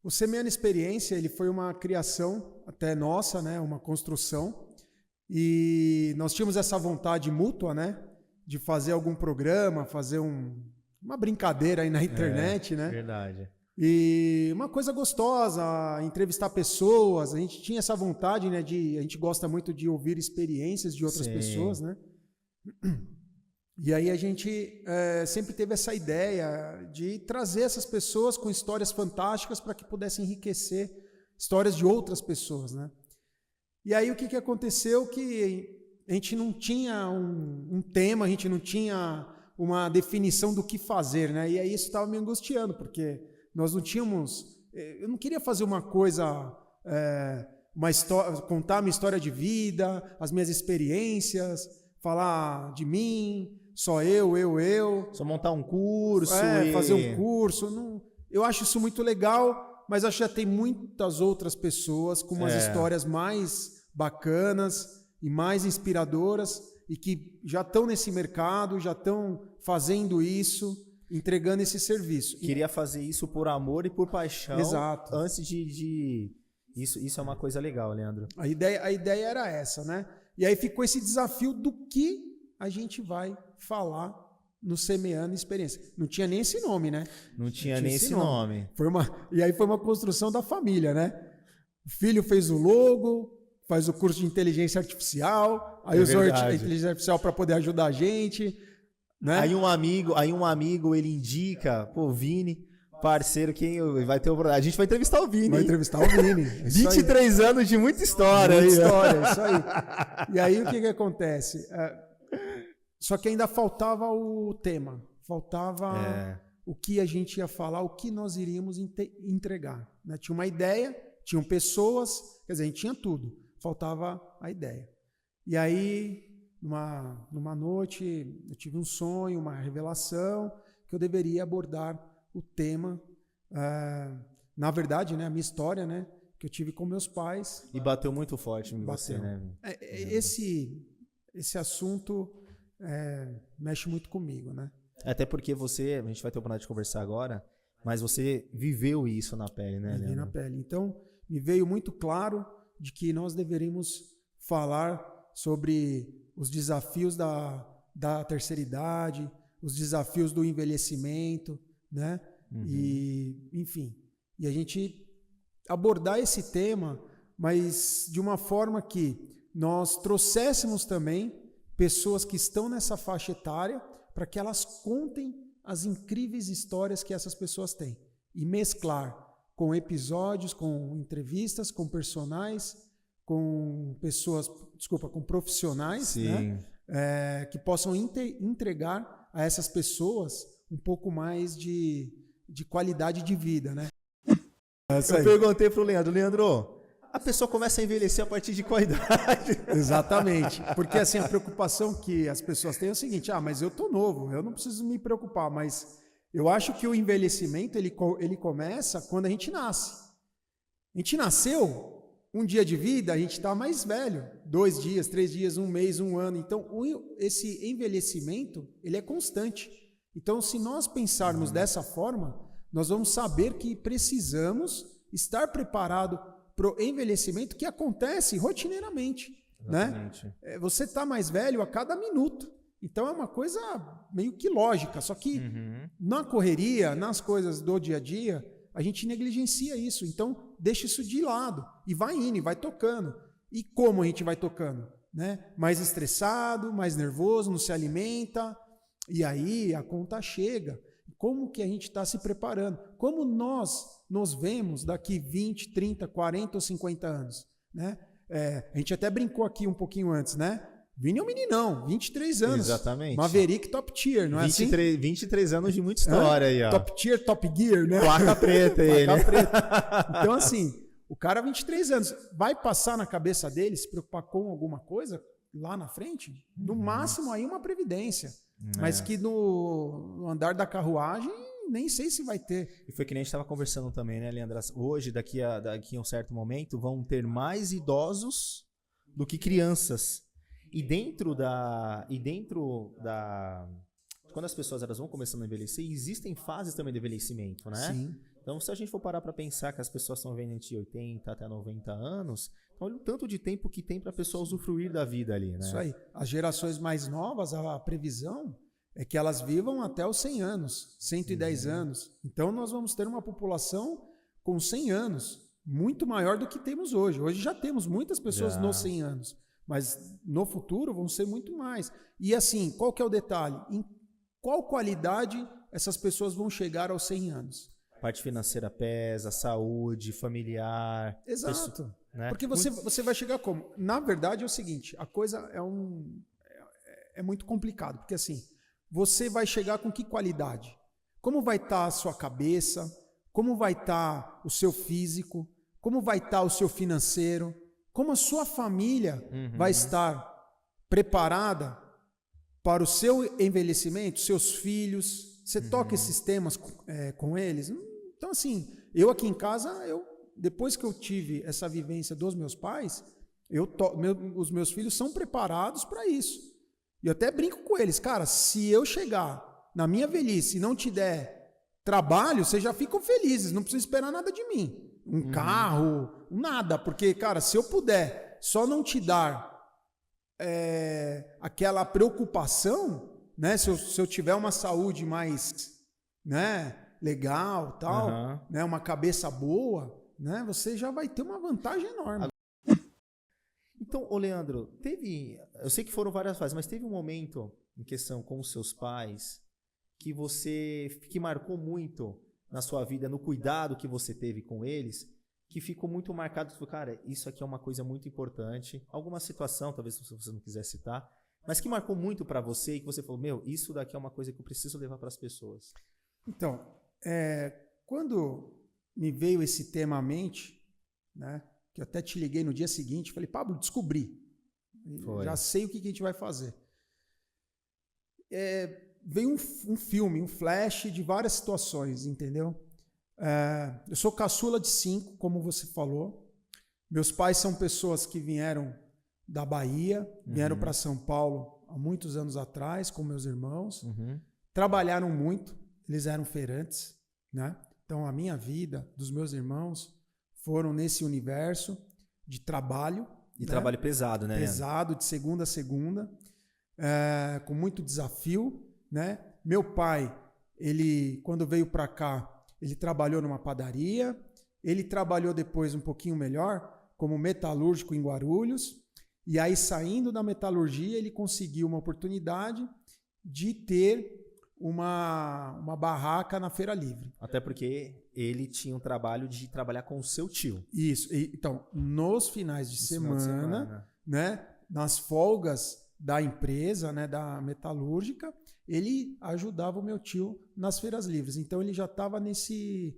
O Semeando Experiência, ele foi uma criação até nossa, né? Uma construção. E nós tínhamos essa vontade mútua, né? De fazer algum programa, fazer uma brincadeira aí na internet, né? Verdade. E uma coisa gostosa, entrevistar pessoas. A gente tinha essa vontade, né? A gente gosta muito de ouvir experiências de outras pessoas, né? E aí a gente sempre teve essa ideia de trazer essas pessoas com histórias fantásticas para que pudessem enriquecer histórias de outras pessoas, né? E aí o que aconteceu? Que a gente não tinha um tema, a gente não tinha uma definição do que fazer, né? E aí isso estava me angustiando, porque nós não tínhamos... Eu não queria fazer uma coisa... uma história, contar a minha história de vida, as minhas experiências, falar de mim, só eu. Só montar um curso. Fazer um curso. Não, eu acho isso muito legal, mas acho que já tem muitas outras pessoas com umas histórias mais bacanas e mais inspiradoras e que já estão nesse mercado, já estão fazendo isso, entregando esse serviço. Queria fazer isso por amor e por paixão. Exato. Antes de... Isso é uma coisa legal, Leandro. A ideia era essa, né? E aí ficou esse desafio do que a gente vai falar no Semeando Experiência. Não tinha nem esse nome, né? Não tinha nem esse nome. E aí foi uma construção da família, né? O filho fez o logo, faz o curso de inteligência artificial, aí usou a inteligência artificial para poder ajudar a gente, né? Aí um amigo, ele indica, pô, Vini, parceiro, quem vai ter a gente vai entrevistar o Vini. Vai entrevistar o Vini. 23 anos de muita história. Muita história, isso aí. E aí o que acontece? Só que ainda faltava o tema, faltava o que a gente ia falar, o que nós iríamos entregar, né? Tinha uma ideia, tinham pessoas, quer dizer, a gente tinha tudo, faltava a ideia. E aí, numa noite, eu tive um sonho, uma revelação, que eu deveria abordar o tema, na verdade, né, a minha história, né, que eu tive com meus pais. E bateu muito forte em você, né? Esse assunto mexe muito comigo, né? Até porque a gente vai ter a oportunidade de conversar agora, mas você viveu isso na pele, né? Vivi na pele. Então, me veio muito claro de que nós deveríamos falar sobre os desafios da terceira idade, os desafios do envelhecimento, né? E, enfim, e a gente abordar esse tema, mas de uma forma que nós trouxéssemos também pessoas que estão nessa faixa etária para que elas contem as incríveis histórias que essas pessoas têm e mesclar com episódios, com entrevistas, com personagens, com com profissionais, né? Que possam entregar a essas pessoas um pouco mais de qualidade de vida, né? Eu perguntei pro Leandro, a pessoa começa a envelhecer a partir de qual idade? Exatamente. Porque assim, a preocupação que as pessoas têm é o seguinte, mas eu tô novo, eu não preciso me preocupar, mas eu acho que o envelhecimento ele começa quando a gente nasce. A gente nasceu, um dia de vida, a gente está mais velho, 2 dias, 3 dias, 1 mês, 1 ano. Então, esse envelhecimento, ele é constante. Então, se nós pensarmos dessa forma, nós vamos saber que precisamos estar preparado para o envelhecimento que acontece rotineiramente, né? Você está mais velho a cada minuto. Então, é uma coisa meio que lógica. Só que na correria, nas coisas do dia a dia, a gente negligencia isso. Então, deixa isso de lado e vai indo, e vai tocando. E como a gente vai tocando? Né? Mais estressado, mais nervoso, não se alimenta. E aí a conta chega. Como que a gente está se preparando? Como nós nos vemos daqui 20, 30, 40 ou 50 anos? Né? A gente até brincou aqui um pouquinho antes, né? Vini é um meninão, 23 anos. Exatamente. Maverick Top Tier, não é 23, assim? 23 anos de muita história aí, ó. Top Tier, Top Gear, né? Placa preta ele. Placa preta. Então, assim, o cara 23 anos, vai passar na cabeça dele se preocupar com alguma coisa lá na frente? No máximo aí uma previdência. Mas que no andar da carruagem, nem sei se vai ter. E foi que nem a gente estava conversando também, né, Leandro? Hoje, daqui a um certo momento, vão ter mais idosos do que crianças. E dentro da quando as pessoas elas vão começando a envelhecer, existem fases também de envelhecimento, né? Sim. Então, se a gente for parar para pensar que as pessoas estão vivendo entre 80 até 90 anos, então olha o tanto de tempo que tem para a pessoa usufruir da vida ali, né? Isso aí. As gerações mais novas, a previsão é que elas vivam até os 100 anos, 110 anos. Então, nós vamos ter uma população com 100 anos, muito maior do que temos hoje. Hoje já temos muitas pessoas nos 100 anos, mas no futuro vão ser muito mais. E assim, qual que é o detalhe? Em qual qualidade essas pessoas vão chegar aos 100 anos? Parte financeira pesa, saúde, familiar. Exato. Né? Porque você vai chegar como? Na verdade é o seguinte, a coisa é muito complicado, porque assim, você vai chegar com que qualidade? Como vai estar a sua cabeça? Como vai estar o seu físico? Como vai estar o seu financeiro? Como a sua família vai estar preparada para o seu envelhecimento, seus filhos? Você toca esses temas com eles? Então, assim, eu aqui em casa, depois que eu tive essa vivência dos meus pais, os meus filhos são preparados para isso. E eu até brinco com eles, cara, se eu chegar na minha velhice e não te der trabalho, vocês já ficam felizes, não precisam esperar nada de mim. Um carro, nada, porque, cara, se eu puder só não te dar aquela preocupação, né, se eu tiver uma saúde mais, né, legal, tal, né, uma cabeça boa, né, você já vai ter uma vantagem enorme. Então, ô Leandro, eu sei que foram várias fases, mas teve um momento em questão com os seus pais que marcou muito na sua vida, no cuidado que você teve com eles, que ficou muito marcado, cara, isso aqui é uma coisa muito importante, alguma situação, talvez se você não quiser citar, mas que marcou muito para você e que você falou, isso daqui é uma coisa que eu preciso levar para as pessoas. Então, quando me veio esse tema à mente, né, que eu até te liguei no dia seguinte, falei, Pablo, descobri. Já sei o que a gente vai fazer. Veio um filme, um flash de várias situações, entendeu? Eu sou caçula de 5, como você falou. Meus pais são pessoas que vieram da Bahia, vieram para São Paulo há muitos anos atrás, com meus irmãos. Trabalharam muito, eles eram feirantes, né? Então, a minha vida, dos meus irmãos, foram nesse universo de trabalho. E trabalho pesado, né? Pesado, de segunda a segunda, com muito desafio, né? Meu pai, quando veio para cá, ele trabalhou numa padaria, ele trabalhou depois um pouquinho melhor como metalúrgico em Guarulhos, e aí saindo da metalurgia ele conseguiu uma oportunidade de ter uma barraca na Feira Livre. Até porque ele tinha um trabalho de trabalhar com o seu tio. Isso. Então, nos finais de semana, né, nas folgas da empresa, né, da metalúrgica, ele ajudava o meu tio nas feiras livres. Então, ele já estava nesse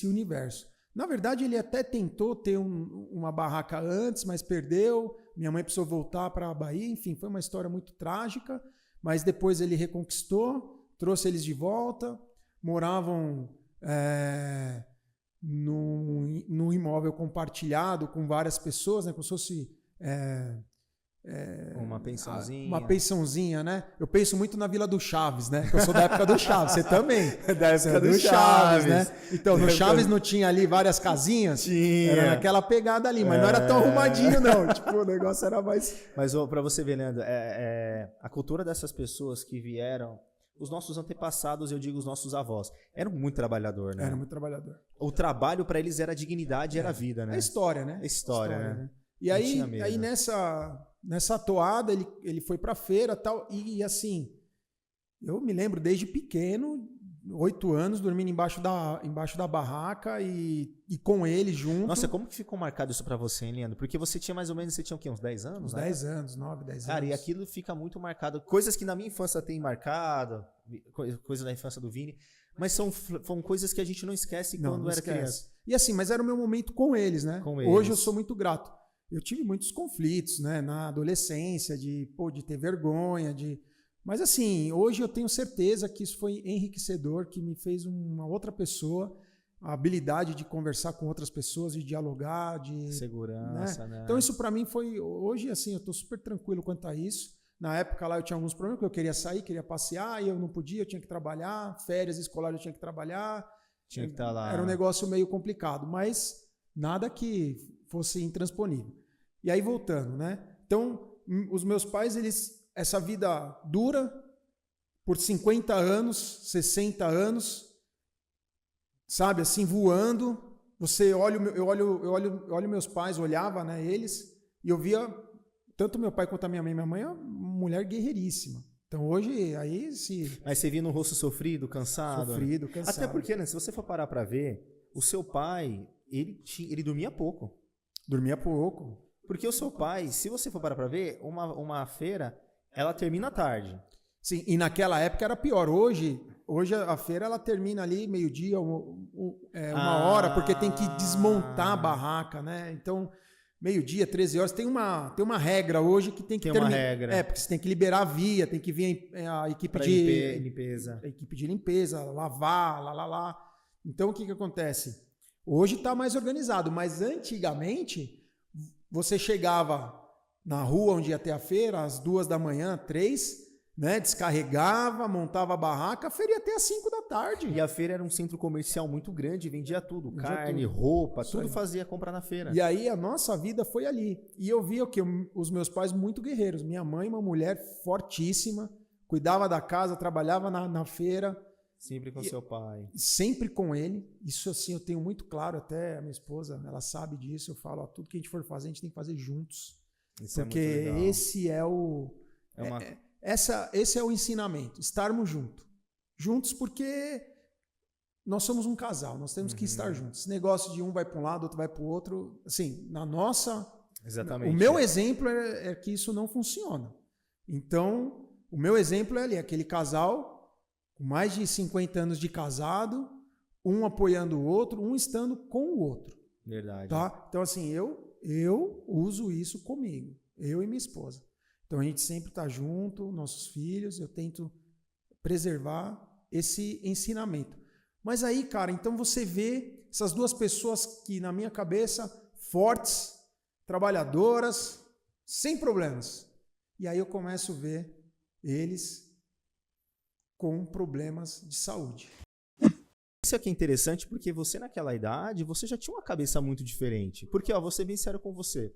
universo. Na verdade, ele até tentou ter uma barraca antes, mas perdeu. Minha mãe precisou voltar para a Bahia. Enfim, foi uma história muito trágica. Mas depois ele reconquistou, trouxe eles de volta, moravam num imóvel compartilhado com várias pessoas, né, como se fosse uma pensãozinha. Uma pensãozinha, né? Eu penso muito na Vila do Chaves, né? Eu sou da época do Chaves, você também. Da época do Chaves, né? Então, no Chaves não tinha ali várias casinhas? Tinha. Era naquela pegada ali, mas não era tão arrumadinho, não. Tipo, o negócio era mais... Mas para você ver, Leandro, a cultura dessas pessoas que vieram, os nossos antepassados, eu digo os nossos avós, eram muito trabalhador, né? Era muito trabalhador. O trabalho para eles era dignidade, era vida, né? É história, né? História, né? E aí nessa toada ele foi pra feira e tal, e assim, eu me lembro desde pequeno, 8 anos, dormindo embaixo da barraca e com ele junto. Nossa, como que ficou marcado isso pra você, hein, Leandro? Porque você tinha mais ou menos, o quê? Uns 10 anos? Uns 10 anos, 9, 10 anos. Cara, e aquilo fica muito marcado. Coisas que na minha infância tem marcado, coisas da infância do Vini, mas são coisas que a gente não esquece quando era criança. E assim, mas era o meu momento com eles, né? Hoje eu sou muito grato. Eu tive muitos conflitos, né, na adolescência, de ter vergonha, mas assim, hoje eu tenho certeza que isso foi enriquecedor, que me fez uma outra pessoa, a habilidade de conversar com outras pessoas, de dialogar, de... Segurança, né? Então isso para mim foi... Hoje, assim, eu tô super tranquilo quanto a isso. Na época lá eu tinha alguns problemas, porque eu queria sair, queria passear, e eu não podia, eu tinha que trabalhar, férias escolares eu tinha que trabalhar, Tinha que estar lá. Era um negócio meio complicado, mas nada que fosse intransponível. E aí, voltando, né? Então, os meus pais, essa vida dura por 50 anos, 60 anos, sabe, assim, voando. Você olha, eu olho meus pais, olhava, né, eles, e eu via tanto meu pai quanto a minha mãe é uma mulher guerreiríssima. Então hoje, aí se... Mas você via no rosto sofrido, cansado? Sofrido, cansado. Até porque, né, se você for parar pra ver, o seu pai, ele dormia pouco. Dormia pouco. Porque o seu pai, se você for parar pra ver, uma feira, ela termina à tarde. Sim, e naquela época era pior. Hoje a feira ela termina ali meio-dia, uma hora, porque tem que desmontar a barraca, né? Então, meio-dia, 13 horas, tem uma regra hoje que tem que terminar. Tem uma regra. Porque você tem que liberar a via, tem que vir a equipe limpeza. A equipe de limpeza, lavar, lá. Então, o que acontece? Hoje está mais organizado, mas antigamente você chegava na rua onde ia ter a feira, às 2 da manhã, 3, né? Descarregava, montava a barraca, a feira ia até às 5 da tarde. E a feira era um centro comercial muito grande, vendia tudo, carne, tudo. roupa, tudo fazia comprar na feira. E aí a nossa vida foi ali. E eu via os meus pais muito guerreiros. Minha mãe, uma mulher fortíssima, cuidava da casa, trabalhava na feira. Sempre com seu pai. Sempre com ele. Isso assim eu tenho muito claro, até a minha esposa, ela sabe disso. Eu falo, ó, tudo que a gente for fazer, a gente tem que fazer juntos. Isso porque é muito legal. Esse é o... Esse é o ensinamento, estarmos juntos porque nós somos um casal, nós temos que estar juntos. Esse negócio de um vai para um lado, outro vai para o outro, assim, na nossa... Exatamente. O meu exemplo é que isso não funciona. Então, o meu exemplo é ali, aquele casal com mais de 50 anos de casado, um apoiando o outro, um estando com o outro. Verdade. Tá? Então, assim, eu uso isso comigo, eu e minha esposa. Então a gente sempre está junto, nossos filhos, eu tento preservar esse ensinamento. Mas aí, cara, então você vê essas duas pessoas que, na minha cabeça, fortes, trabalhadoras, sem problemas. E aí eu começo a ver eles com problemas de saúde. Isso aqui é interessante porque você, naquela idade, você já tinha uma cabeça muito diferente. Porque, ó, vou ser bem sério com você.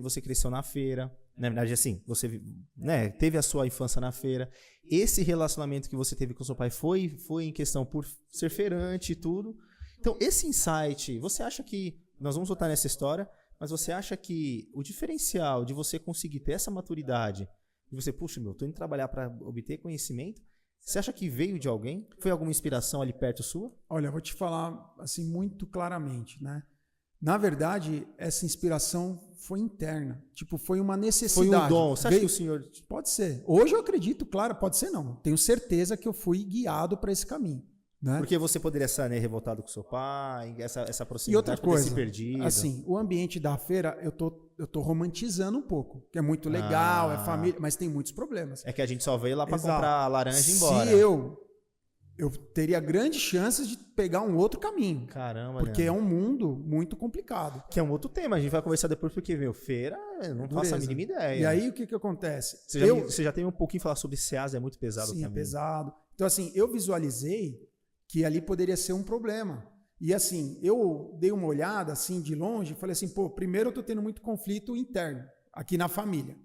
Você cresceu na feira, na verdade, assim, você, né, teve a sua infância na feira. Esse relacionamento que você teve com seu pai foi em questão por ser feirante e tudo. Então, esse insight, você acha que, nós vamos voltar nessa história, mas você acha que o diferencial de você conseguir ter essa maturidade, de você, puxa, tô indo trabalhar para obter conhecimento, você acha que veio de alguém? Foi alguma inspiração ali perto sua? Olha, eu vou te falar assim muito claramente, né? Na verdade, essa inspiração foi interna. Tipo, foi uma necessidade. Foi um dom. Você acha que o senhor... Pode ser. Hoje eu acredito, claro, pode ser não. Tenho certeza que eu fui guiado para esse caminho. Né? Porque você poderia estar, né, revoltado com seu pai, essa proximidade, e outra coisa, se perdido. Assim, o ambiente da feira, eu tô romantizando um pouco. Que é muito legal, é família, mas tem muitos problemas. É que a gente só veio lá para comprar laranja e ir embora. Se eu teria grandes chances de pegar um outro caminho. Caramba, porque é um mundo muito complicado. Que é um outro tema, a gente vai conversar depois, porque, meu, feira, eu não faço a mínima ideia. E aí, o que acontece? Você já tem um pouquinho falar sobre SEAS, é muito pesado também. Sim, é pesado. Então, assim, eu visualizei que ali poderia ser um problema. E, assim, eu dei uma olhada, assim, de longe, e falei assim, pô, primeiro eu tô tendo muito conflito interno, aqui na família.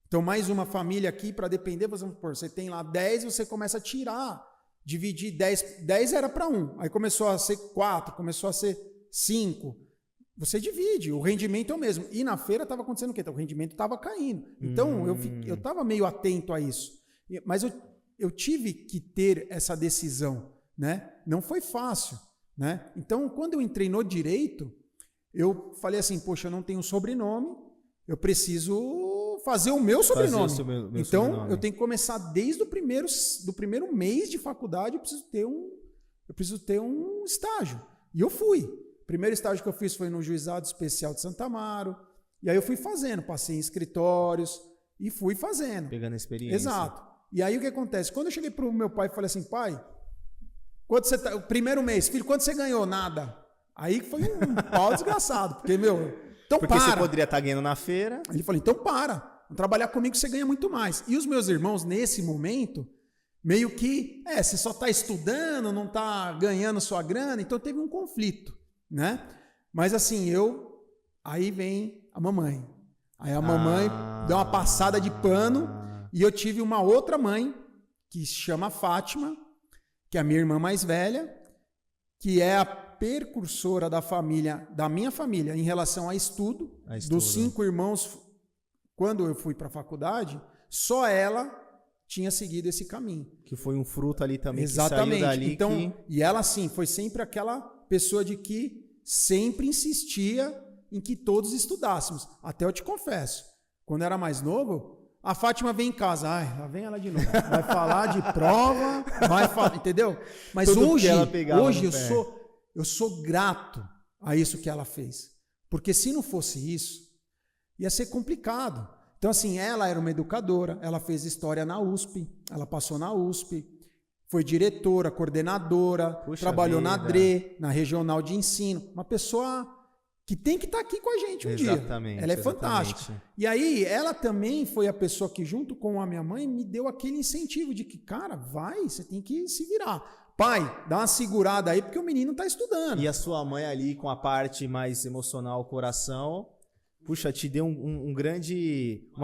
Então, mais uma família aqui, para depender, vamos supor, você tem lá 10, você começa a tirar... Dividir 10 era para 1. Aí começou a ser 4, começou a ser 5. Você divide, o rendimento é o mesmo. E na feira estava acontecendo o quê? Então, o rendimento estava caindo. Então, eu estava meio atento a isso. Mas eu tive que ter essa decisão, né? Não foi fácil, né? Então, quando eu entrei no direito, eu falei assim, poxa, eu não tenho sobrenome, eu preciso fazer o meu sobrenome. Então, sobrenome. Eu tenho que começar desde do primeiro mês de faculdade, eu preciso ter um estágio. E eu fui. O primeiro estágio que eu fiz foi no Juizado Especial de Santa Amaro. E aí eu fui fazendo, passei em escritórios e fui fazendo. Pegando experiência. Exato. E aí o que acontece? Quando eu cheguei pro meu pai e falei assim, pai, quanto você tá, o primeiro mês, filho, quanto você ganhou? Nada. Aí foi um pau desgraçado, porque, então porque você poderia estar ganhando na feira. Ele falou, então para, vamos trabalhar comigo que você ganha muito mais. E os meus irmãos, nesse momento, meio que, você só está estudando, não está ganhando sua grana, então teve um conflito, né? Mas assim, aí vem a mamãe. Aí a mamãe deu uma passada de pano e eu tive uma outra mãe, que se chama Fátima, que é a minha irmã mais velha, que é a precursora da minha família em relação a estudo. Dos 5 irmãos, quando eu fui para a faculdade, só ela tinha seguido esse caminho. Que foi um fruto ali também. Exatamente. Que saiu dali. Então, e ela, sim, foi sempre aquela pessoa de que sempre insistia em que todos estudássemos. Até eu te confesso, quando eu era mais novo, a Fátima vem em casa, lá vem ela de novo. Vai falar de prova, vai falar, entendeu? Mas tudo hoje eu sou grato a isso que ela fez. Porque se não fosse isso, ia ser complicado. Então, assim, ela era uma educadora, ela fez história na USP, ela passou na USP, foi diretora, coordenadora, trabalhou na DRE, na Regional de Ensino. Uma pessoa que tem que estar aqui com a gente um dia. Ela é fantástica. E aí, ela também foi a pessoa que, junto com a minha mãe, me deu aquele incentivo de que, cara, você tem que se virar. Pai, dá uma segurada aí, porque o menino está estudando. E a sua mãe ali, com a parte mais emocional, coração... Puxa, te deu uma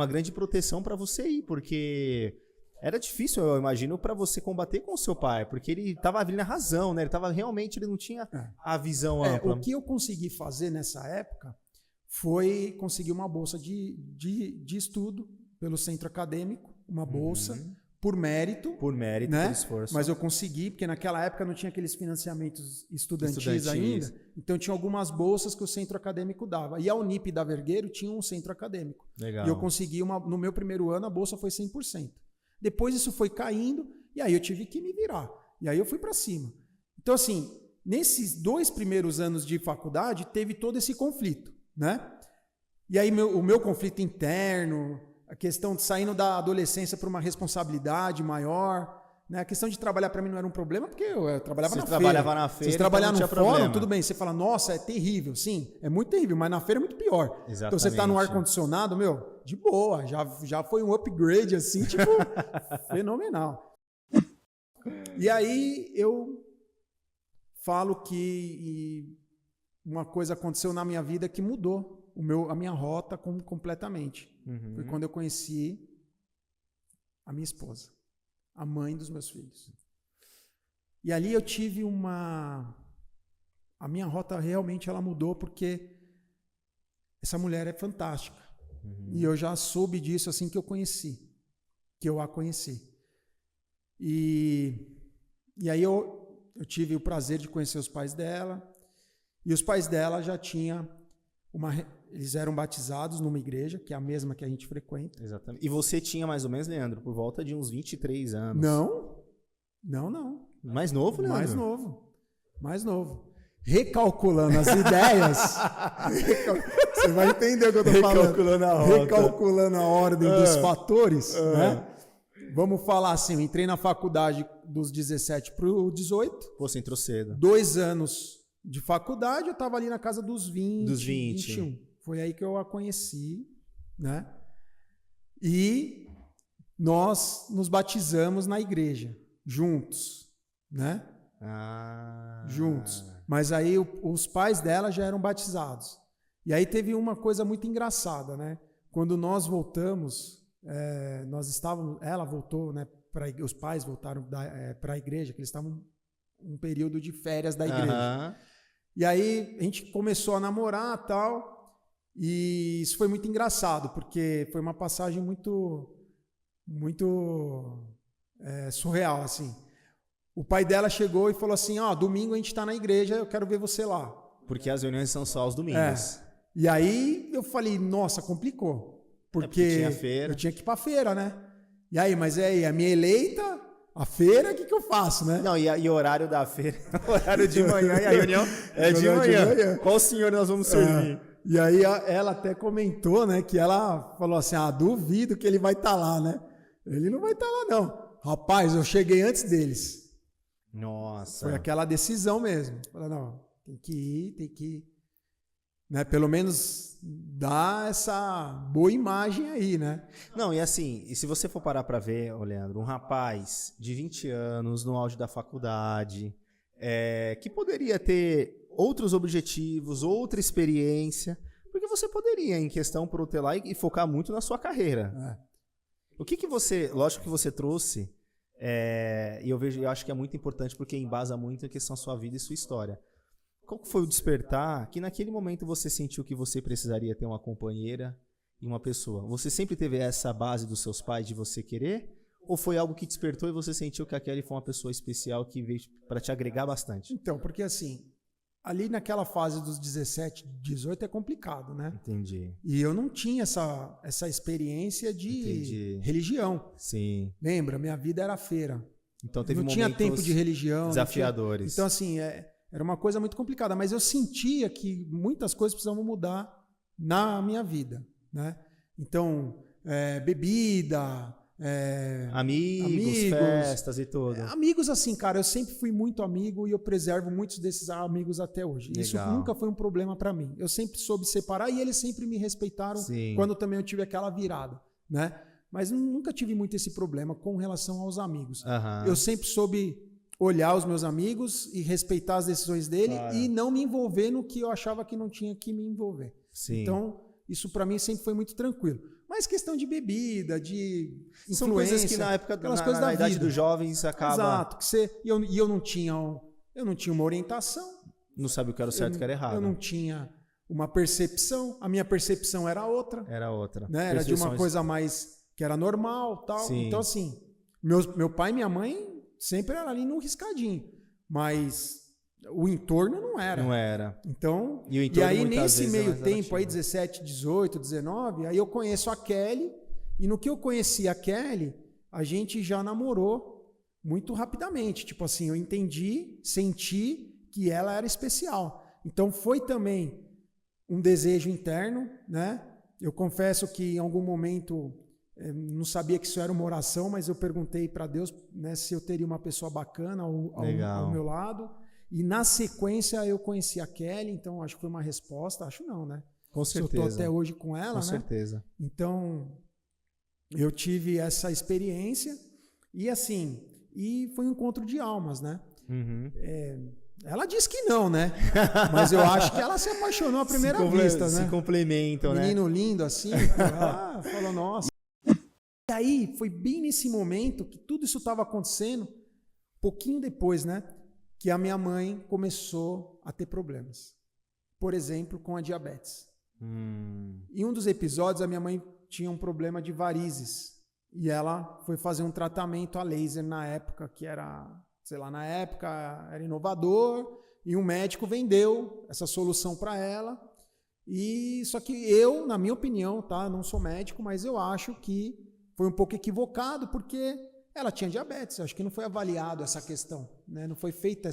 grande proteção para você ir, porque era difícil, eu imagino, para você combater com o seu pai, porque ele estava vindo na razão, né? Ele não tinha a visão ampla. O que eu consegui fazer nessa época foi conseguir uma bolsa de estudo pelo centro acadêmico, uma bolsa por mérito. Por mérito, né? Por esforço. Mas eu consegui, porque naquela época não tinha aqueles financiamentos estudantis ainda. Então tinha algumas bolsas que o centro acadêmico dava. E a Unip da Vergueiro tinha um centro acadêmico. Legal. E eu consegui, no meu primeiro ano, a bolsa foi 100%. Depois isso foi caindo, e aí eu tive que me virar. E aí eu fui para cima. Então, assim, nesses 2 primeiros anos de faculdade, teve todo esse conflito, né? E aí o meu conflito interno... A questão de saindo da adolescência para uma responsabilidade maior, né? A questão de trabalhar para mim não era um problema, porque eu trabalhava na feira. Você trabalhava na feira, você trabalhar então no fórum, problema. Tudo bem. Você fala, nossa, é terrível. Sim, é muito terrível, mas na feira é muito pior. Exatamente. Então você está no ar-condicionado, de boa. Já foi um upgrade, assim, tipo, fenomenal. E aí eu falo que uma coisa aconteceu na minha vida que mudou a minha rota completamente. Foi quando eu conheci a minha esposa, a mãe dos meus filhos. E ali eu tive a minha rota realmente ela mudou, porque essa mulher é fantástica. E eu já soube disso assim que eu a conheci. E aí eu tive o prazer de conhecer os pais dela, e os pais dela já tinham eles eram batizados numa igreja, que é a mesma que a gente frequenta. Exatamente. E você tinha mais ou menos, Leandro, por volta de uns 23 anos. Não. Mais novo, Leandro? Mais novo. Recalculando as ideias. Você vai entender o que eu estou falando. Recalculando a ordem dos fatores. Né? Vamos falar assim, eu entrei na faculdade dos 17 para os 18. Você entrou cedo. 2 anos de faculdade, eu estava ali na casa dos 20, 21. Foi aí que eu a conheci, né? E nós nos batizamos na igreja, juntos, né? Juntos. Mas aí os pais dela já eram batizados. E aí teve uma coisa muito engraçada, né? Quando nós voltamos, ela voltou, né? Os pais voltaram para a igreja, que eles estavam um período de férias da igreja. E aí a gente começou a namorar e tal. E isso foi muito engraçado, porque foi uma passagem muito surreal, assim. O pai dela chegou e falou assim, domingo a gente está na igreja, eu quero ver você lá. Porque as reuniões são só aos domingos. E aí eu falei, nossa, complicou. Porque tinha feira. Eu tinha que ir para a feira, né? E aí, mas a minha eleita, a feira, o que eu faço, né? Não, e o horário da feira, horário de manhã, e a reunião é de manhã. Qual senhor nós vamos servir? E aí ela até comentou, né, que ela falou assim, duvido que ele vai estar lá, né? Ele não vai estar lá, não. Rapaz, eu cheguei antes deles. Nossa. Foi aquela decisão mesmo. Falei, não, tem que ir. né? Pelo menos dá essa boa imagem aí, né? Não, e assim, e se você for parar pra ver, ô Leandro, um rapaz de 20 anos, no auge da faculdade, que poderia ter outros objetivos, outra experiência, porque você poderia, em questão, protelar e focar muito na sua carreira. O que você, lógico que você trouxe, e eu acho que é muito importante porque embasa muito a questão da sua vida e sua história. Qual que foi o despertar que naquele momento você sentiu que você precisaria ter uma companheira e uma pessoa? Você sempre teve essa base dos seus pais de você querer? Ou foi algo que despertou e você sentiu que a Kelly foi uma pessoa especial que veio para te agregar bastante? Então, porque assim, ali naquela fase dos 17, 18 é complicado, né? Entendi. E eu não tinha essa experiência de religião. Sim. Lembra? Minha vida era feira. Então teve não tinha tempo de religião. Desafiadores. Então, assim, era uma coisa muito complicada. Mas eu sentia que muitas coisas precisavam mudar na minha vida, né? Então, bebida... amigos, festas e tudo. Amigos, assim, cara, eu sempre fui muito amigo e eu preservo muitos desses amigos até hoje. Legal. Isso nunca foi um problema pra mim. Eu sempre soube separar e eles sempre me respeitaram. Sim. Quando também eu tive aquela virada, né? Mas nunca tive muito esse problema com relação aos amigos. Uhum. Eu sempre soube olhar os meus amigos e respeitar as decisões dele e não me envolver no que eu achava que não tinha que me envolver. Sim. Então, isso pra mim sempre foi muito tranquilo. Mas questão de bebida, de influência... São coisas que na época, na idade dos jovens, acaba... Exato. E eu não tinha uma orientação. Não sabe o que era o certo e o que era errado. Eu não tinha uma percepção. A minha percepção era outra. Era outra. Né? Era de uma coisa mais... que era normal, tal. Sim. Então, assim, meu pai e minha mãe sempre eram ali no riscadinho. Mas... o entorno não era. Não era. Então, e aí nesse meio tempo, aí 17, 18, 19, aí eu conheço a Kelly, e no que eu conheci a Kelly, a gente já namorou muito rapidamente. Tipo assim, eu senti que ela era especial. Então foi também um desejo interno, né? Eu confesso que em algum momento não sabia que isso era uma oração, mas eu perguntei para Deus, né, se eu teria uma pessoa bacana ao meu lado. E na sequência eu conheci a Kelly, então acho que foi uma resposta, acho não, né? Com certeza. Eu tô até hoje com ela, né? Com certeza. Então, eu tive essa experiência e assim, foi um encontro de almas, né? Uhum. Ela disse que não, né? Mas eu acho que ela se apaixonou à primeira vista, né? Se complementam, né? Menino lindo assim, ela falou, nossa. E aí, foi bem nesse momento que tudo isso estava acontecendo, pouquinho depois, né? Que a minha mãe começou a ter problemas. Por exemplo, com a diabetes. Em um dos episódios, a minha mãe tinha um problema de varizes. E ela foi fazer um tratamento a laser na época, que era, sei lá, na época era inovador, e um médico vendeu essa solução para ela. E só que eu, na minha opinião, tá, não sou médico, mas eu acho que foi um pouco equivocado, porque ela tinha diabetes, acho que não foi avaliado essa questão, né? Não foi feita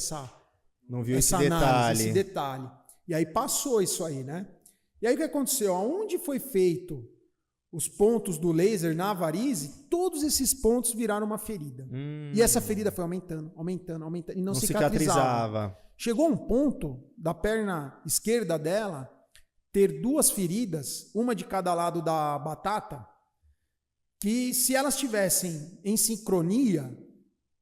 não viu essa esse análise, esse detalhe. E aí passou isso aí, né? E aí o que aconteceu? Aonde foi feito os pontos do laser na varize, todos esses pontos viraram uma ferida. E essa ferida foi aumentando, e não cicatrizava. Chegou um ponto da perna esquerda dela ter 2 feridas, uma de cada lado da batata, que se elas estivessem em sincronia,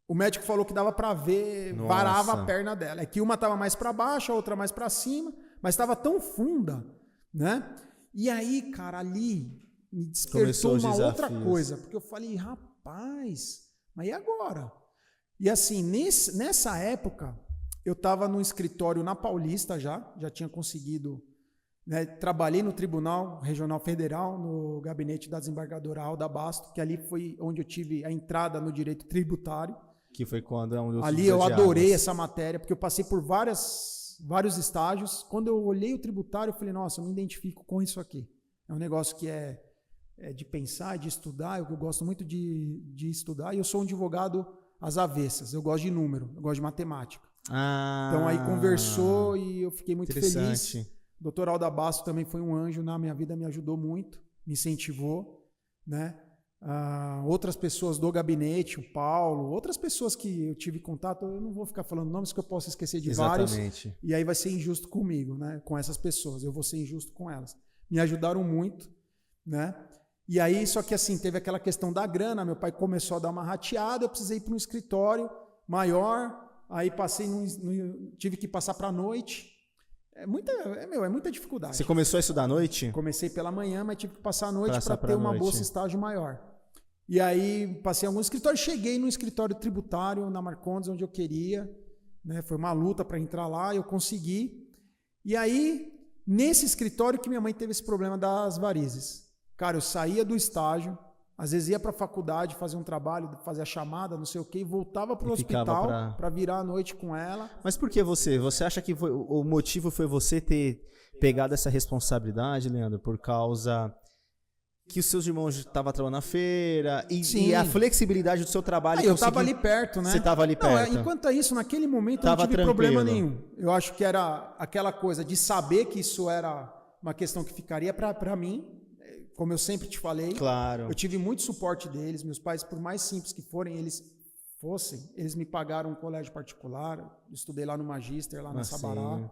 o médico falou que dava para ver, varava a perna dela. É que uma estava mais para baixo, a outra mais para cima, mas estava tão funda, né? E aí, cara, ali me despertou uma outra coisa, porque eu falei, rapaz, mas e agora? E assim, nessa época, eu estava no escritório na Paulista já tinha conseguido... né, trabalhei no Tribunal Regional Federal, no gabinete da desembargadora Alda Basto, que ali foi onde eu tive a entrada no direito tributário. Que foi quando... ali eu adorei essa matéria, porque eu passei por vários estágios. Quando eu olhei o tributário, eu falei, nossa, eu me identifico com isso aqui. É um negócio que é de pensar, de estudar, eu gosto muito de estudar, e eu sou um advogado às avessas, eu gosto de número, eu gosto de matemática. Então aí conversou e eu fiquei muito feliz. O doutor Alda Basto também foi um anjo na minha vida, me ajudou muito, me incentivou, né? outras pessoas do gabinete, o Paulo, outras pessoas que eu tive contato, eu não vou ficar falando nomes que eu posso esquecer de vários, e aí vai ser injusto comigo, né? Com essas pessoas, eu vou ser injusto com elas. Me ajudaram muito, né? E aí, só que assim, teve aquela questão da grana, meu pai começou a dar uma rateada, eu precisei ir para um escritório maior, aí tive que passar para a noite. É muita dificuldade. Você começou a estudar à noite? Comecei pela manhã, mas tive que passar a noite para ter uma bolsa estágio maior. E aí passei em alguns escritórios, cheguei no escritório tributário na Marcondes, onde eu queria, né? Foi uma luta para entrar lá, eu consegui. E aí, nesse escritório que minha mãe teve esse problema das varizes. Cara, eu saía do estágio, às vezes ia para a faculdade fazer um trabalho, fazer a chamada, não sei o quê, e voltava para o hospital para virar a noite com ela. Mas por que você? Você acha que o motivo foi você ter pegado essa responsabilidade, Leandro, por causa que os seus irmãos estavam trabalhando na feira e a flexibilidade do seu trabalho? Eu estava ali perto, né? Você estava ali perto. Não, enquanto isso, naquele momento eu não tive problema nenhum. Eu acho que era aquela coisa de saber que isso era uma questão que ficaria para mim. Como eu sempre te falei, claro. Eu tive muito suporte deles. Meus pais, por mais simples que eles me pagaram um colégio particular. Eu estudei lá no Magister, lá na Sabará,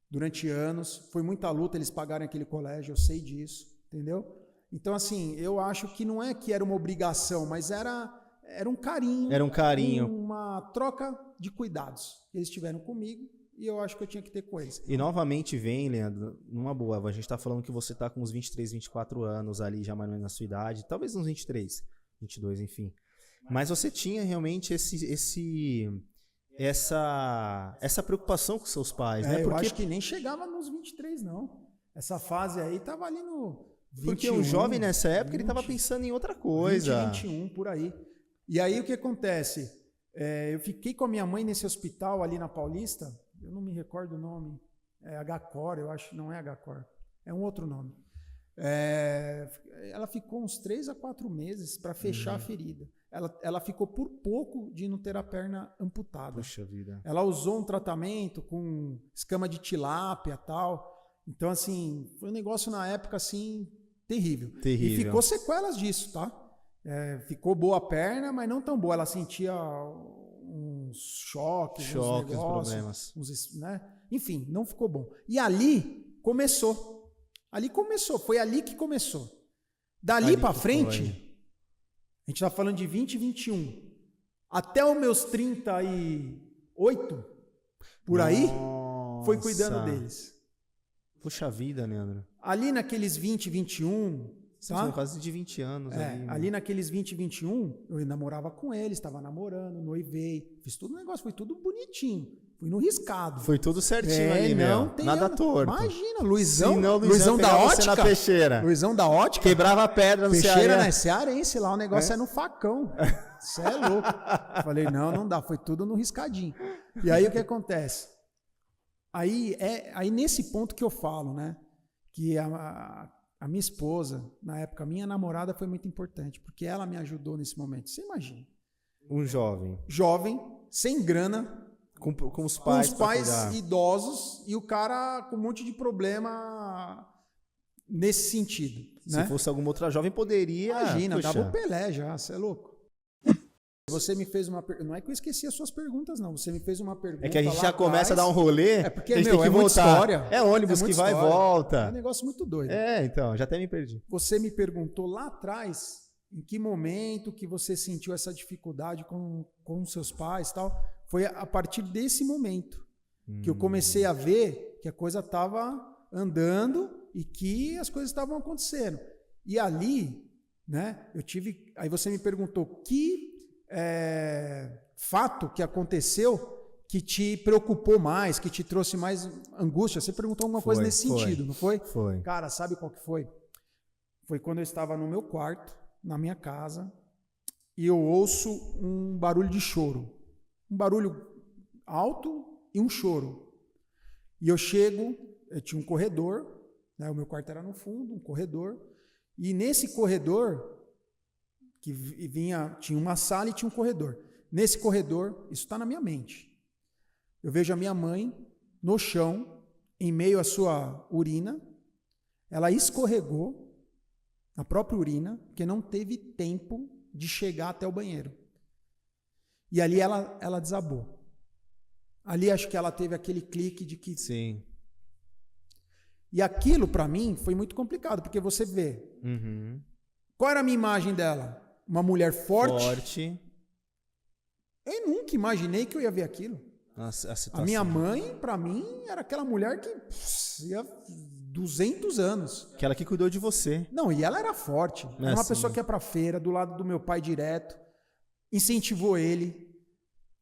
durante anos. Foi muita luta eles pagarem aquele colégio, eu sei disso, entendeu? Então, assim, eu acho que não é que era uma obrigação, mas era um carinho. Era um carinho. Uma troca de cuidados. Eles tiveram comigo. E eu acho que eu tinha que ter com eles. E novamente vem, Leandro, numa boa, a gente está falando que você está com uns 23, 24 anos ali, já mais ou menos na sua idade, talvez uns 23, 22, enfim. Mas você tinha realmente essa preocupação com seus pais, né? Eu acho que nem chegava nos 23, não. Essa fase aí estava ali no 21. Porque um jovem nessa época, 20, ele estava pensando em outra coisa. 20, 21, por aí. E aí o que acontece? Eu fiquei com a minha mãe nesse hospital ali na Paulista. Eu não me recordo o nome, é H-Cor, eu acho, não é H-Cor, é um outro nome. Ela ficou uns 3 a 4 meses para fechar a ferida. Ela ficou por pouco de não ter a perna amputada. Puxa vida. Ela usou um tratamento com escama de tilápia e tal. Então, assim, foi um negócio na época, assim, terrível. E ficou sequelas disso, tá? Ficou boa a perna, mas não tão boa. Ela sentia uns choques, uns negócios, problemas. Né? Enfim, não ficou bom. E ali começou. Foi ali que começou. Dali para frente, a gente está falando de 20 e 21. Até os meus 38, por aí, foi cuidando deles. Puxa vida, Leandro. Ali naqueles 20, 21... Tá? Quase de 20 anos. Ali naqueles 20 e 21, eu namorava com ele, estava namorando, noivei, fiz tudo negócio, foi tudo bonitinho. Fui no riscado. Foi tudo certinho ali, não tem nada torto. Imagina, Luizão da ótica. Na peixeira. Luizão da ótica. Quebrava a pedra no Peixeira, né? Cearense lá, o negócio é no facão. Você é louco. Falei, não dá, foi tudo no riscadinho. E aí o que acontece? Aí nesse ponto que eu falo, né? Que a minha esposa, na época, minha namorada foi muito importante, porque ela me ajudou nesse momento. Você imagina. Um jovem. Jovem, sem grana. Com os pais. Com os pais idosos e o cara com um monte de problema nesse sentido. Se né? fosse alguma outra jovem, poderia... Imagina, dava o Pelé já, você é louco. Você me fez uma pergunta. Não é que eu esqueci as suas perguntas, não. Você me fez uma pergunta. É que a gente já começa a dar um rolê. É porque, a gente tem que muita voltar. História. É ônibus que vai e volta. É um negócio muito doido. Então, já até me perdi. Você me perguntou lá atrás em que momento que você sentiu essa dificuldade com seus pais e tal. Foi a partir desse momento que eu comecei a ver que a coisa estava andando e que as coisas estavam acontecendo. E ali, né, aí você me perguntou que fato que aconteceu que te preocupou mais, que te trouxe mais angústia. Você perguntou alguma coisa nesse sentido, não foi? Foi. Cara, sabe qual que foi? Foi quando eu estava no meu quarto, na minha casa, e eu ouço um barulho de choro. Um barulho alto e um choro. E eu tinha um corredor, né, o meu quarto era no fundo, um corredor, e nesse corredor tinha uma sala e tinha um corredor. Nesse corredor, isso está na minha mente. Eu vejo a minha mãe no chão, em meio à sua urina, ela escorregou, na própria urina, porque não teve tempo de chegar até o banheiro. E ali ela desabou. Ali acho que ela teve aquele clique de que... Sim. E aquilo, para mim, foi muito complicado, porque você vê. Qual era a minha imagem dela? Uma mulher forte. Eu nunca imaginei que eu ia ver aquilo. A minha mãe, para mim, era aquela mulher que ia 200 anos. Aquela que cuidou de você. Não, e ela era forte. Era uma pessoa que ia pra feira, do lado do meu pai direto. Incentivou ele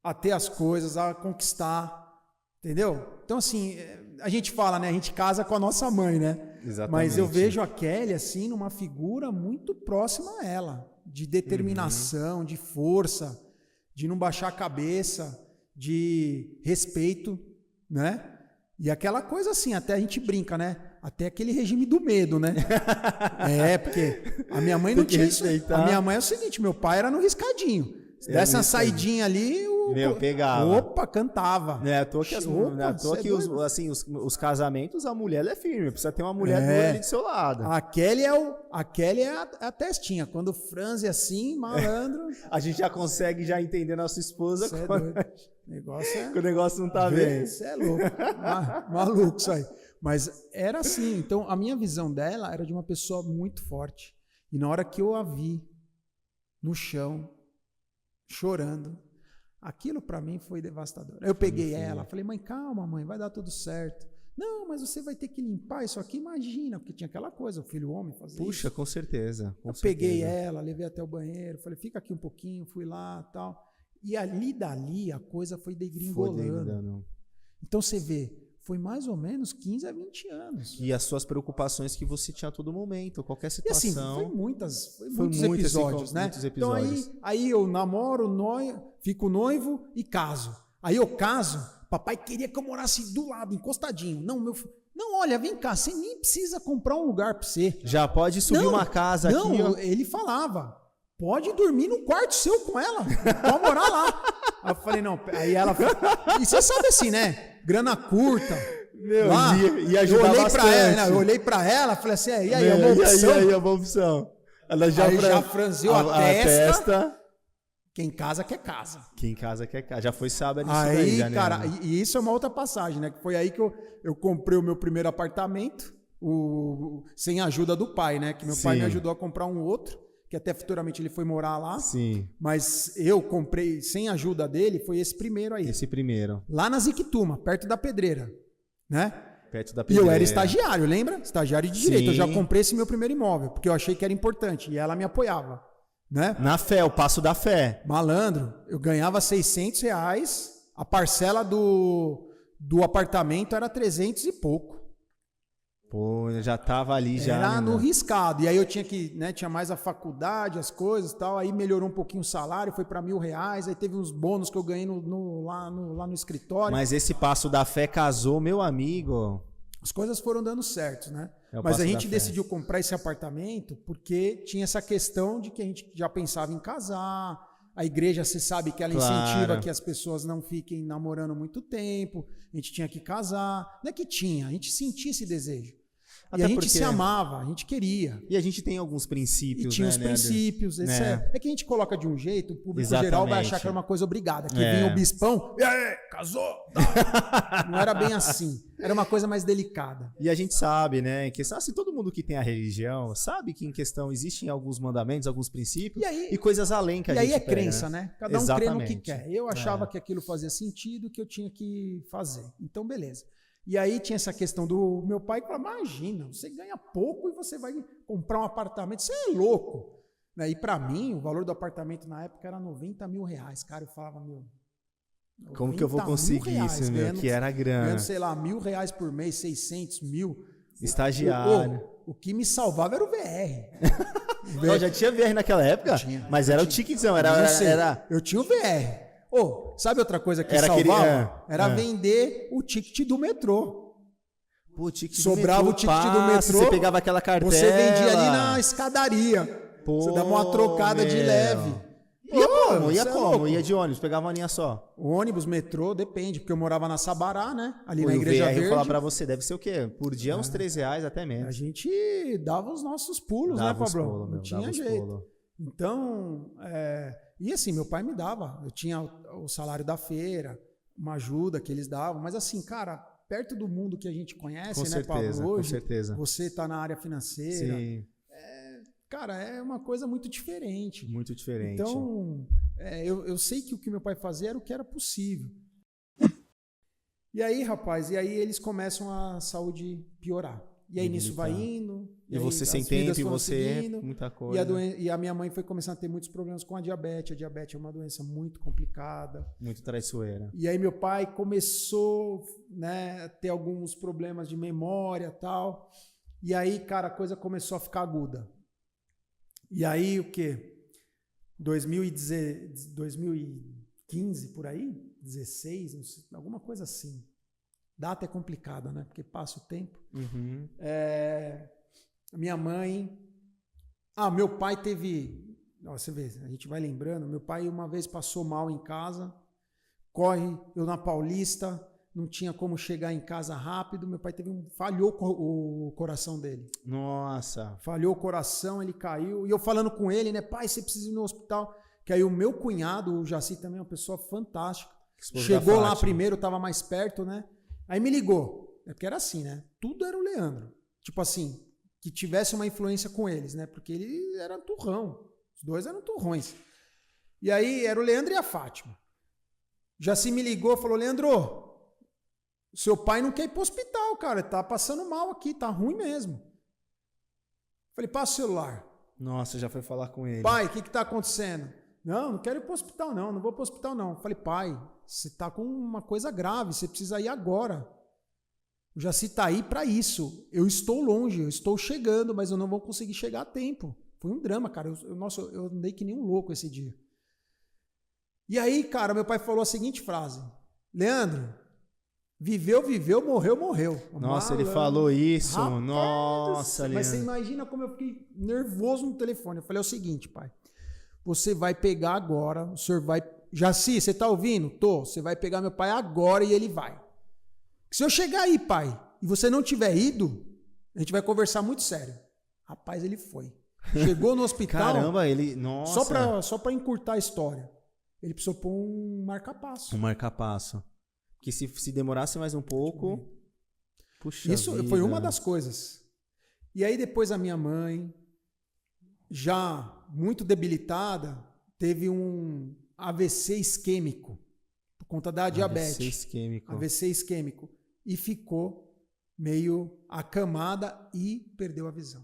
a ter as coisas, a conquistar. Entendeu? Então, assim, a gente fala, né? A gente casa com a nossa mãe, né? Exatamente. Mas eu vejo a Kelly, assim, numa figura muito próxima a ela. De determinação, de força, de não baixar a cabeça, de respeito, né? E aquela coisa assim, até a gente brinca, né? Até aquele regime do medo, né? Porque a minha mãe não tinha isso. A minha mãe é o seguinte, meu pai era no riscadinho. Se desse uma saidinha ali, pegava. Opa, cantava. É, à toa que, os casamentos, a mulher é firme. Precisa ter uma mulher dura ali do seu lado. A Kelly é a testinha. Quando franze assim, malandro. A gente já consegue já entender nossa esposa quando o negócio não tá bem. Isso é louco. Maluco isso aí. Mas era assim. Então, a minha visão dela era de uma pessoa muito forte. E na hora que eu a vi no chão, chorando, aquilo para mim foi devastador. Eu peguei ela, falei, mãe, calma, mãe, vai dar tudo certo. Não, mas você vai ter que limpar isso aqui, imagina, porque tinha aquela coisa, o filho homem fazia isso. Puxa, com certeza. Peguei ela, levei até o banheiro, falei, fica aqui um pouquinho, fui lá, tal. E dali, a coisa foi degringolando. Então você vê, foi mais ou menos 15 a 20 anos. E as suas preocupações que você tinha a todo momento, qualquer situação. E assim, foi muitos episódios, né? Muitos episódios. Então aí eu namoro, fico noivo e caso. Aí eu caso, papai queria que eu morasse do lado, encostadinho. Não, olha, vem cá, você nem precisa comprar um lugar pra você. Já pode subir uma casa aqui. Não, ele falava, pode dormir no quarto seu com ela, pode morar lá. Aí eu falei, não, aí ela... E você sabe assim, né? Grana curta. Meu, ia ajudar bastante. Eu olhei pra ela, falei assim, e aí, é uma opção? E aí, é uma opção. Ela já franziu a testa. Quem casa quer casa. Quem casa quer casa. Já foi sábado nisso daí, já, cara, né? E isso é uma outra passagem, né? Que foi aí que eu comprei o meu primeiro apartamento, sem a ajuda do pai, né? Que meu pai me ajudou a comprar um outro, que até futuramente ele foi morar lá. Sim. Mas eu comprei, sem a ajuda dele, foi esse primeiro aí. Esse primeiro. Lá na Ziquituma, perto da Pedreira, né? Perto da Pedreira. E eu era estagiário, lembra? Estagiário de direito. Eu já comprei esse meu primeiro imóvel, porque eu achei que era importante. E ela me apoiava, né? Na fé, o passo da fé. Malandro, eu ganhava R$600, a parcela do apartamento era 300 e pouco. Pô, eu já tava ali já. Era no riscado. E aí eu tinha que, né, tinha mais a faculdade, as coisas e tal. Aí melhorou um pouquinho o salário, foi para R$1.000. Aí teve uns bônus que eu ganhei lá no escritório. Mas esse passo da fé casou, meu amigo. As coisas foram dando certo, né? Mas a gente decidiu comprar esse apartamento porque tinha essa questão de que a gente já pensava em casar. A igreja, você sabe que ela incentiva que as pessoas não fiquem namorando muito tempo. A gente tinha que casar. Não é que tinha, a gente sentia esse desejo. Até e a gente se amava, a gente queria. E a gente tem alguns princípios, e tinha os princípios. É que a gente coloca de um jeito, o público geral vai achar que era uma coisa obrigada. Que vinha o bispão, e aí, casou? Não era bem assim. Era uma coisa mais delicada. E a gente sabe, né, que assim, todo mundo que tem a religião sabe que em questão existem alguns mandamentos, alguns princípios e coisas além que a gente E aí é crença, né? Cada um crê no que quer. Eu achava É. que aquilo fazia sentido, que eu tinha que fazer. Então, beleza. E aí tinha essa questão do meu pai que falava, imagina, você ganha pouco e você vai comprar um apartamento, você é louco. E para mim, o valor do apartamento na época era R$90 mil. Cara, eu falava, meu... Como que eu vou conseguir isso, meu? Que era grana. Ganhando, sei lá, R$1.000 por mês, 600 mil. Estagiário. O que me salvava era o VR. Não, já tinha VR naquela época? Mas era o ticketsão, era... Eu tinha o VR. Sabe outra coisa que era salvava? Era vender o ticket do metrô. Pô, o ticket sobrava do o ticket do metrô. Você pegava aquela cartela. Você vendia ali na escadaria. Pô, você dava uma trocada de leve. Ia como? Você Ia é como? louco. Ia de ônibus, pegava uma linha só. Ônibus, metrô, depende, porque eu morava na Sabará, né? Ali Pô, na e o Igreja VR, eu Verde. vou falar pra você, deve ser o quê? Por dia uns R$3, até A menos. gente dava os nossos pulos, Dava né, os Pablo? pulos, Não meu, tinha dava os jeito. pulos. Então, e assim, meu pai me dava. Eu tinha o salário da feira, uma ajuda que eles davam. Mas assim, cara, perto do mundo que a gente conhece, Com né, certeza, Pablo? Hoje, com certeza. você tá na área financeira. Sim, Cara, é uma coisa muito diferente. muito diferente. Então, eu sei que o que meu pai fazia era o que era possível. E aí, rapaz, eles começam a saúde piorar. E aí nisso vai indo. E aí você as sem vidas tempo, e foram você, seguindo, muita coisa. e a minha mãe foi começando a ter muitos problemas com a diabetes. A diabetes é uma doença muito complicada. Muito traiçoeira. E aí meu pai começou, né, a ter alguns problemas de memória e tal. E aí, cara, a coisa começou a ficar aguda. E aí o quê? 2015, por aí? 16, não sei, alguma coisa assim. Data é complicada, né? Porque passa o tempo. Uhum. Minha mãe... meu pai teve... Você vê, a gente vai lembrando. Meu pai uma vez passou mal em casa. Corre, eu na Paulista, não tinha como chegar em casa rápido. Meu pai falhou o coração dele. Nossa. Falhou o coração, ele caiu. E eu falando com ele, né? Pai, você precisa ir no hospital. Que aí o meu cunhado, o Jaci, também é uma pessoa fantástica. Chegou lá primeiro, estava mais perto, né? Aí me ligou. É porque era assim, né? Tudo era o Leandro. Tipo assim, que tivesse uma influência com eles, né? Porque ele era turrão. Os dois eram turrões. E aí era o Leandro e a Fátima. Jaci me ligou e falou, Leandro, seu pai não quer ir pro hospital, cara. Tá passando mal aqui, tá ruim mesmo. Falei, passa o celular. Nossa, já foi falar com ele. Pai, o que tá acontecendo? Não quero ir pro hospital não vou pro hospital não. Falei, pai, você tá com uma coisa grave, você precisa ir agora. O Jaci tá aí pra isso. Eu estou longe, eu estou chegando, mas eu não vou conseguir chegar a tempo. Foi um drama, cara. Eu andei que nem um louco esse dia. E aí, cara, meu pai falou a seguinte frase. Leandro, viveu, morreu. Nossa, ele falou isso. Rapaz, nossa, Leandro. Mas você imagina como eu fiquei nervoso no telefone. Eu falei, é o seguinte, pai. Você vai pegar agora, o senhor vai... Jaci, você tá ouvindo? Tô. Você vai pegar meu pai agora e ele vai. Se eu chegar aí, pai, e você não tiver ido, a gente vai conversar muito sério. Rapaz, ele foi. Chegou no hospital... Caramba, ele... Nossa. Só pra encurtar a história. Ele precisou pôr um marca-passo. Um marca-passo. Que se demorasse mais um pouco... Puxa Isso vida. foi uma das coisas. E aí depois a minha mãe, já muito debilitada, teve um AVC isquêmico. Por conta da diabetes. AVC isquêmico. E ficou meio acamada e perdeu a visão.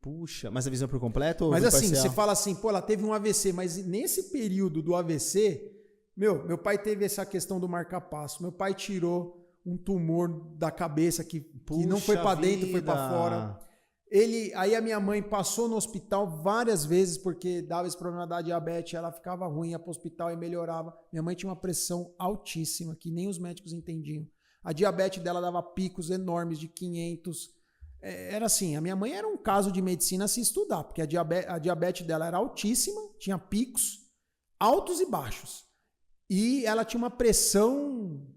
Puxa, mas a visão por completo? Ou mas assim, parcial? você fala assim, pô, ela teve um AVC, mas nesse período do AVC, meu pai teve essa questão do marca-passo. Meu pai tirou um tumor da cabeça que não foi para dentro, foi para fora. Aí a minha mãe passou no hospital várias vezes porque dava esse problema da diabetes, ela ficava ruim, ia para o hospital e melhorava. Minha mãe tinha uma pressão altíssima que nem os médicos entendiam. A diabetes dela dava picos enormes de 500. Era assim, a minha mãe era um caso de medicina a se estudar, porque a diabetes dela era altíssima, tinha picos altos e baixos. E ela tinha uma pressão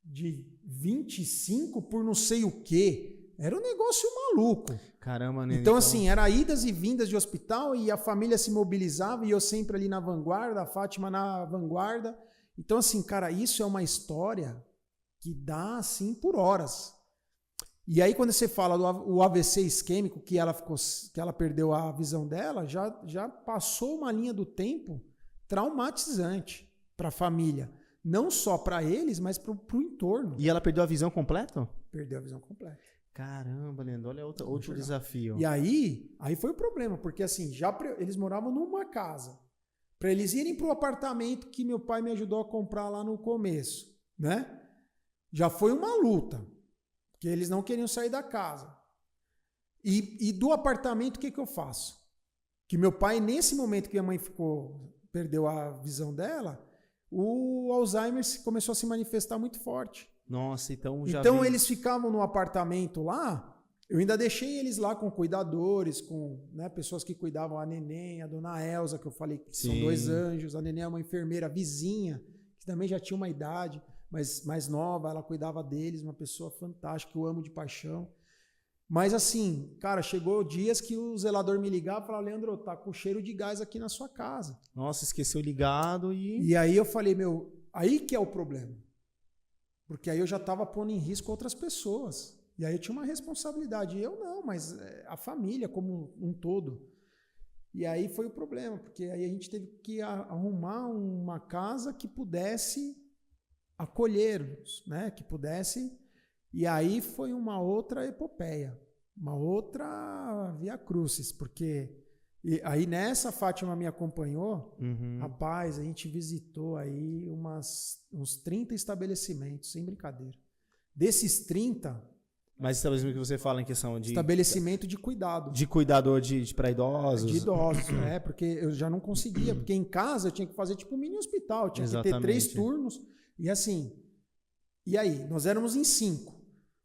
de 25 por não sei o quê. Era um negócio maluco. Caramba, né? Então, assim, era idas e vindas de hospital e a família se mobilizava e eu sempre ali na vanguarda, a Fátima na vanguarda. Então, assim, cara, isso é uma história que dá, assim, por horas. E aí, quando você fala do AVC isquêmico, que ela perdeu a visão dela, já passou uma linha do tempo traumatizante para a família. Não só para eles, mas para o entorno. E ela perdeu a visão completa? Perdeu a visão completa. Caramba, Leandro, olha outro desafio. E aí foi o problema, porque assim, eles moravam numa casa. Para eles irem para o apartamento que meu pai me ajudou a comprar lá no começo, né? Já foi uma luta, porque eles não queriam sair da casa. E do apartamento, o que eu faço? Que meu pai, nesse momento que a mãe perdeu a visão dela, o Alzheimer começou a se manifestar muito forte. Nossa, então Então eles ficavam no apartamento lá Eu ainda deixei eles lá com cuidadores, com, né, pessoas que cuidavam, a neném, a dona Elza, que eu falei que são 2 anjos. A neném é uma enfermeira vizinha, que também já tinha uma idade, mas mais nova, ela cuidava deles, uma pessoa fantástica, que eu amo de paixão. Mas assim, cara, chegou dias que o zelador me ligava e falava, Leandro, tá com cheiro de gás aqui na sua casa. Nossa, esqueceu ligado E aí eu falei, meu, aí que é o problema. Porque aí eu já tava pondo em risco outras pessoas. E aí eu tinha uma responsabilidade. E eu não, mas a família como um todo. E aí foi o problema, porque aí a gente teve que arrumar uma casa que pudesse acolher-nos, né? Que pudesse... E aí foi uma outra epopeia, uma outra via crucis, porque aí nessa Fátima me acompanhou, rapaz, a gente visitou aí uns 30 estabelecimentos, sem brincadeira. Desses 30... Mas estabelecimento que você fala em questão de... Estabelecimento de cuidado. De cuidador para idosos. De idosos, porque eu já não conseguia, porque em casa eu tinha que fazer tipo um mini hospital, eu tinha que ter 3 turnos, e assim... E aí, nós éramos em 5.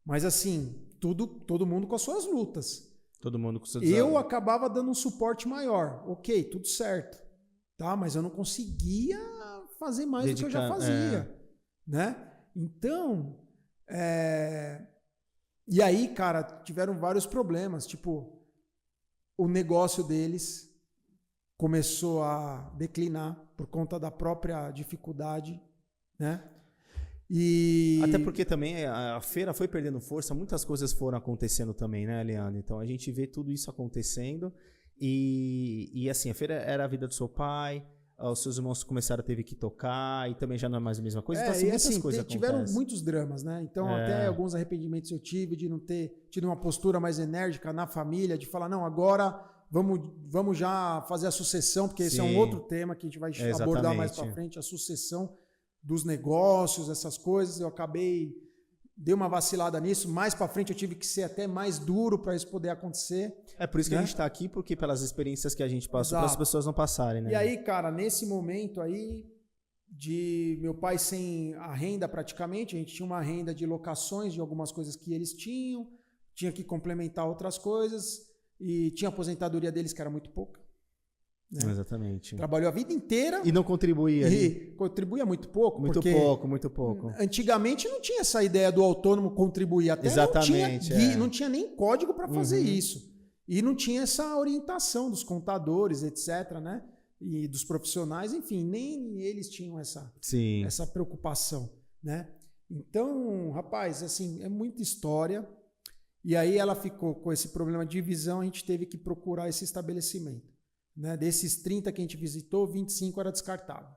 Mas assim, todo mundo com as suas lutas. Todo mundo com o seu Eu acabava dando um suporte maior. Ok, tudo certo. Tá? Mas eu não conseguia fazer mais do que eu já fazia. Né? Então, e aí, cara, tiveram vários problemas. Tipo, o negócio deles começou a declinar por conta da própria dificuldade, né? E... Até porque também a feira foi perdendo força, muitas coisas foram acontecendo também, né, Leandro? Então a gente vê tudo isso acontecendo e assim, a feira era a vida do seu pai, os seus irmãos começaram a ter que tocar e também já não é mais a mesma coisa. Então, assim, muitas coisas tiveram acontecem. muitos dramas, né? Então até alguns arrependimentos eu tive de não ter tido uma postura mais enérgica na família, de falar, não, agora vamos já fazer a sucessão, porque esse é um outro tema que a gente vai abordar mais para frente, a sucessão dos negócios, essas coisas. Eu dei uma vacilada nisso. Mais para frente eu tive que ser até mais duro para isso poder acontecer. É por isso que a gente está aqui, porque pelas experiências que a gente passou, para as pessoas não passarem, né? E aí, cara, nesse momento aí de meu pai sem a renda praticamente, a gente tinha uma renda de locações de algumas coisas que eles tinha que complementar outras coisas e tinha a aposentadoria deles que era muito pouca. Né? Exatamente. Trabalhou a vida inteira. E não contribuía. E contribuía muito pouco. Muito pouco. Antigamente não tinha essa ideia do autônomo contribuir. Até exatamente. Não tinha nem código para fazer isso. E não tinha essa orientação dos contadores, etc., né? E dos profissionais, enfim, nem eles tinham essa preocupação, né? Então, rapaz, assim, é muita história. E aí ela ficou com esse problema de visão, a gente teve que procurar esse estabelecimento. Né? Desses 30 que a gente visitou, 25 era descartável.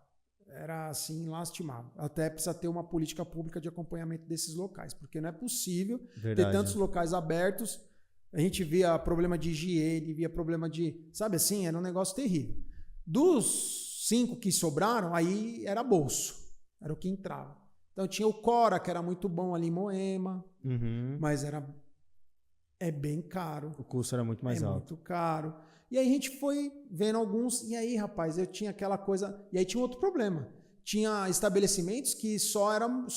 Era assim, lastimável. Até precisa ter uma política pública de acompanhamento desses locais, porque não é possível ter tantos locais abertos. A gente via problema de higiene, via problema de... Sabe assim, era um negócio terrível. Dos 5 que sobraram, aí era bolso. Era o que entrava. Então tinha o Cora, que era muito bom ali em Moema, mas é bem caro. O custo era muito mais alto. Muito caro. E aí a gente foi vendo alguns, e aí, rapaz, eu tinha aquela coisa... E aí tinha outro problema. Tinha estabelecimentos que só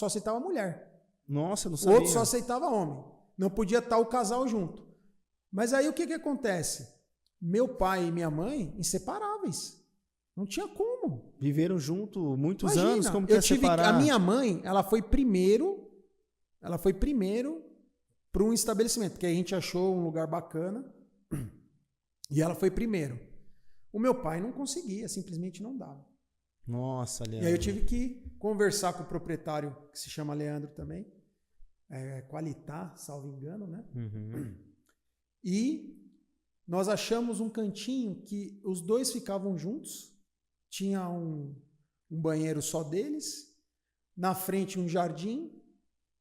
aceitava mulher. Nossa, não sabia. Outros só aceitava homem. Não podia estar o casal junto. Mas aí o que acontece? Meu pai e minha mãe, inseparáveis. Não tinha como. Viveram junto muitos anos, como que ia separar? A minha mãe, ela foi primeiro para um estabelecimento, porque a gente achou um lugar bacana. E ela foi primeiro. O meu pai não conseguia, simplesmente não dava. Nossa, Leandro. E aí eu tive que conversar com o proprietário, que se chama Leandro também, Qualitá, salvo engano, né? E nós achamos um cantinho que os dois ficavam juntos, tinha um banheiro só deles, na frente um jardim,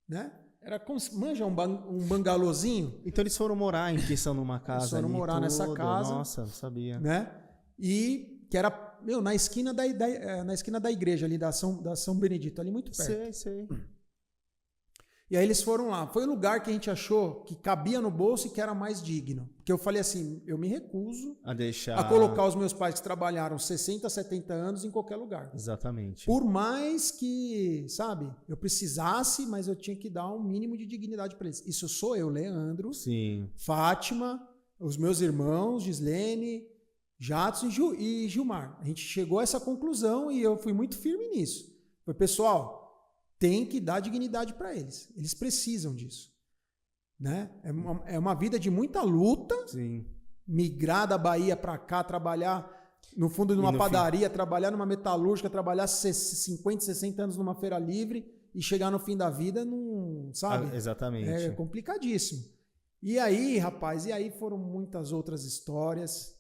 né? Era como se, manja, um bangalôzinho. Então eles foram morar em questão numa casa. Eles foram morar nessa casa. Nossa, não sabia. Né? E que era, na esquina na esquina da igreja ali, da São Benedito, ali muito perto. Sei. E aí eles foram lá. Foi o lugar que a gente achou que cabia no bolso e que era mais digno. Porque eu falei assim, eu me recuso a colocar os meus pais que trabalharam 60, 70 anos em qualquer lugar. Exatamente. Por mais que, sabe, eu precisasse, mas eu tinha que dar um mínimo de dignidade para eles. Isso sou eu, Leandro, Sim. Fátima, os meus irmãos, Gislene, Jadson e Gilmar. A gente chegou a essa conclusão e eu fui muito firme nisso. Foi, pessoal, tem que dar dignidade para eles. Eles precisam disso. Né? É uma vida de muita luta. Sim. Migrar da Bahia para cá, trabalhar no fundo de uma padaria, trabalhar numa metalúrgica, trabalhar 50, 60 anos numa feira livre e chegar no fim da vida, não, sabe? Exatamente. É complicadíssimo. E aí, rapaz, foram muitas outras histórias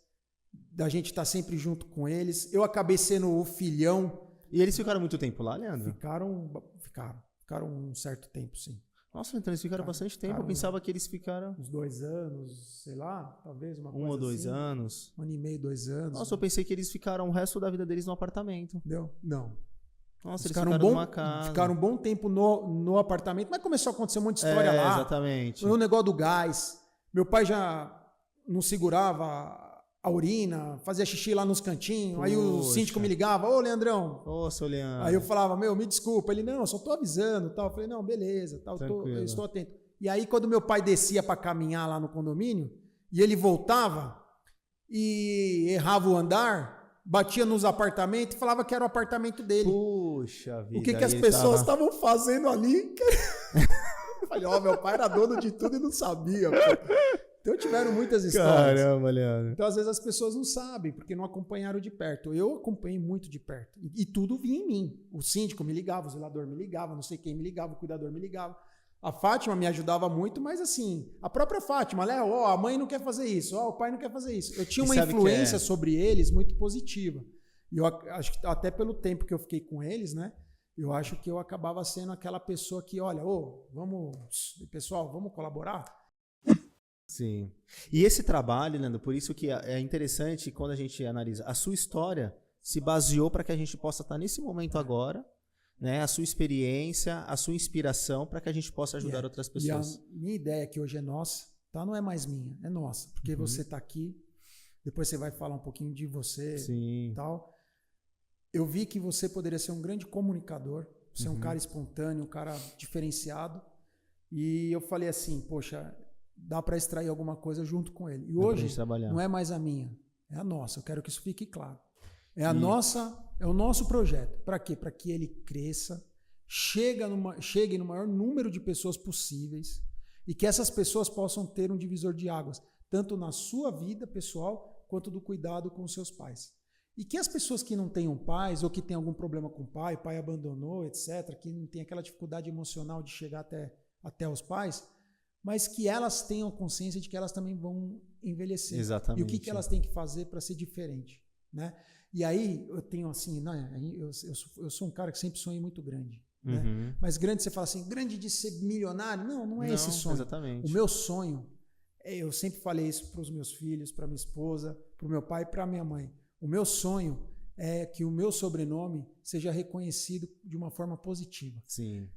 da gente estar sempre junto com eles. Eu acabei sendo o filhão. E eles ficaram muito tempo lá, Leandro? Ficaram um certo tempo, sim. Nossa, então eles ficaram bastante tempo. Eu pensava que eles ficaram... Uns 2 anos, sei lá, talvez uma coisa 1 ou 2 assim. anos. 1 ano e meio, 2 anos. Nossa, eu pensei que eles ficaram o resto da vida deles no apartamento. Entendeu? Não. Nossa, eles ficaram numa casa. Ficaram um bom tempo no apartamento, mas começou a acontecer um monte de história lá. Exatamente. No negócio do gás. Meu pai já não segurava a urina, fazia xixi lá nos cantinhos. Poxa. Aí o síndico me ligava, ô Leandrão. Ô, seu Leandro. Aí eu falava, me desculpa. Ele, não, eu só tô avisando. Tal. Eu falei, não, beleza, tal, eu estou atento. E aí quando meu pai descia para caminhar lá no condomínio, e ele voltava e errava o andar, batia nos apartamentos e falava que era o apartamento dele. Puxa vida. O que as pessoas estavam fazendo ali? Eu falei, meu pai era dono de tudo e não sabia. Pô. Então tiveram muitas histórias. Caramba, Leandro. Então às vezes as pessoas não sabem, porque não acompanharam de perto. Eu acompanhei muito de perto. E tudo vinha em mim. O síndico me ligava, o zelador me ligava, não sei quem me ligava, o cuidador me ligava. A Fátima me ajudava muito, mas assim, a própria Fátima, Léo, a mãe não quer fazer isso, o pai não quer fazer isso. Eu tinha uma influência sobre eles muito positiva. E eu acho que até pelo tempo que eu fiquei com eles, né? Eu acho que eu acabava sendo aquela pessoa que, olha, pessoal, vamos colaborar? Sim. E esse trabalho, Leandro, por isso que é interessante quando a gente analisa. A sua história se baseou para que a gente possa estar nesse momento agora, né? A sua experiência, a sua inspiração para que a gente possa ajudar outras pessoas. E a minha ideia que hoje é nossa, tá? Não é mais minha, é nossa. Porque você está aqui, depois você vai falar um pouquinho de você e tal. Eu vi que você poderia ser um grande comunicador, ser um cara espontâneo, um cara diferenciado. E eu falei assim, poxa, dá para extrair alguma coisa junto com ele. E hoje não é mais a minha, é a nossa. Eu quero que isso fique claro. É o nosso projeto. Para quê? Para que ele cresça, chegue no maior número de pessoas possíveis e que essas pessoas possam ter um divisor de águas, tanto na sua vida pessoal quanto do cuidado com os seus pais. E que as pessoas que não tenham pais ou que têm algum problema com o pai abandonou, etc., que não tem aquela dificuldade emocional de chegar até os pais, mas que elas tenham consciência de que elas também vão envelhecer. Exatamente. E o que elas têm que fazer para ser diferente, né? E aí eu tenho assim, eu sou um cara que sempre sonhei muito grande. Né? Mas grande, você fala assim, grande de ser milionário? Não é esse sonho. Exatamente. O meu sonho, eu sempre falei isso para os meus filhos, para minha esposa, para o meu pai e para minha mãe. O meu sonho é que o meu sobrenome seja reconhecido de uma forma positiva. Sim.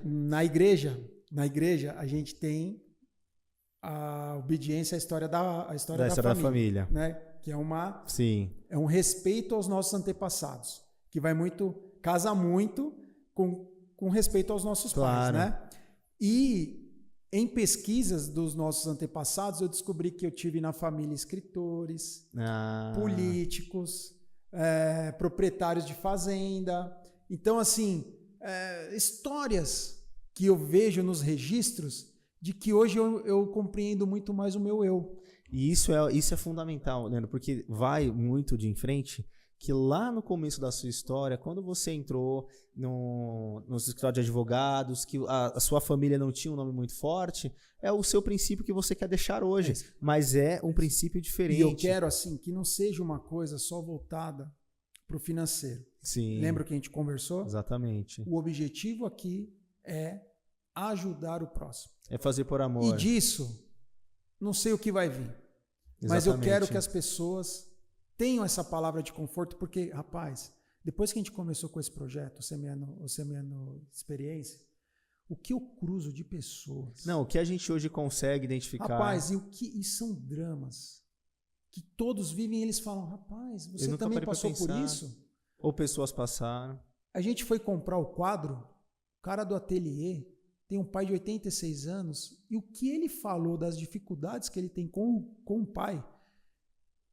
Na igreja a gente tem a obediência à história da família, né? Que é um respeito aos nossos antepassados, que casa muito com respeito aos nossos pais, né? E em pesquisas dos nossos antepassados, eu descobri que eu tive na família escritores, políticos, proprietários de fazenda. Então, assim, histórias que eu vejo nos registros de que hoje eu compreendo muito mais o meu eu. E isso é fundamental, Leandro, porque vai muito de em frente que lá no começo da sua história, quando você entrou no escritório de advogados, que a sua família não tinha um nome muito forte, é o seu princípio que você quer deixar hoje, mas é um princípio diferente. E eu quero assim que não seja uma coisa só voltada para o financeiro. Sim. Lembra que a gente conversou? Exatamente. O objetivo aqui é ajudar o próximo. É fazer por amor. E disso, não sei o que vai vir. Exatamente. Mas eu quero que as pessoas tenham essa palavra de conforto, porque, rapaz, depois que a gente começou com esse projeto, o Semeando Experiência, o que eu cruzo de pessoas. Não, o que a gente hoje consegue identificar. Rapaz, e são dramas que todos vivem e eles falam, rapaz, você também passou por isso? Ou pessoas passaram. A gente foi comprar o quadro, o cara do ateliê tem um pai de 86 anos, e o que ele falou das dificuldades que ele tem com o pai,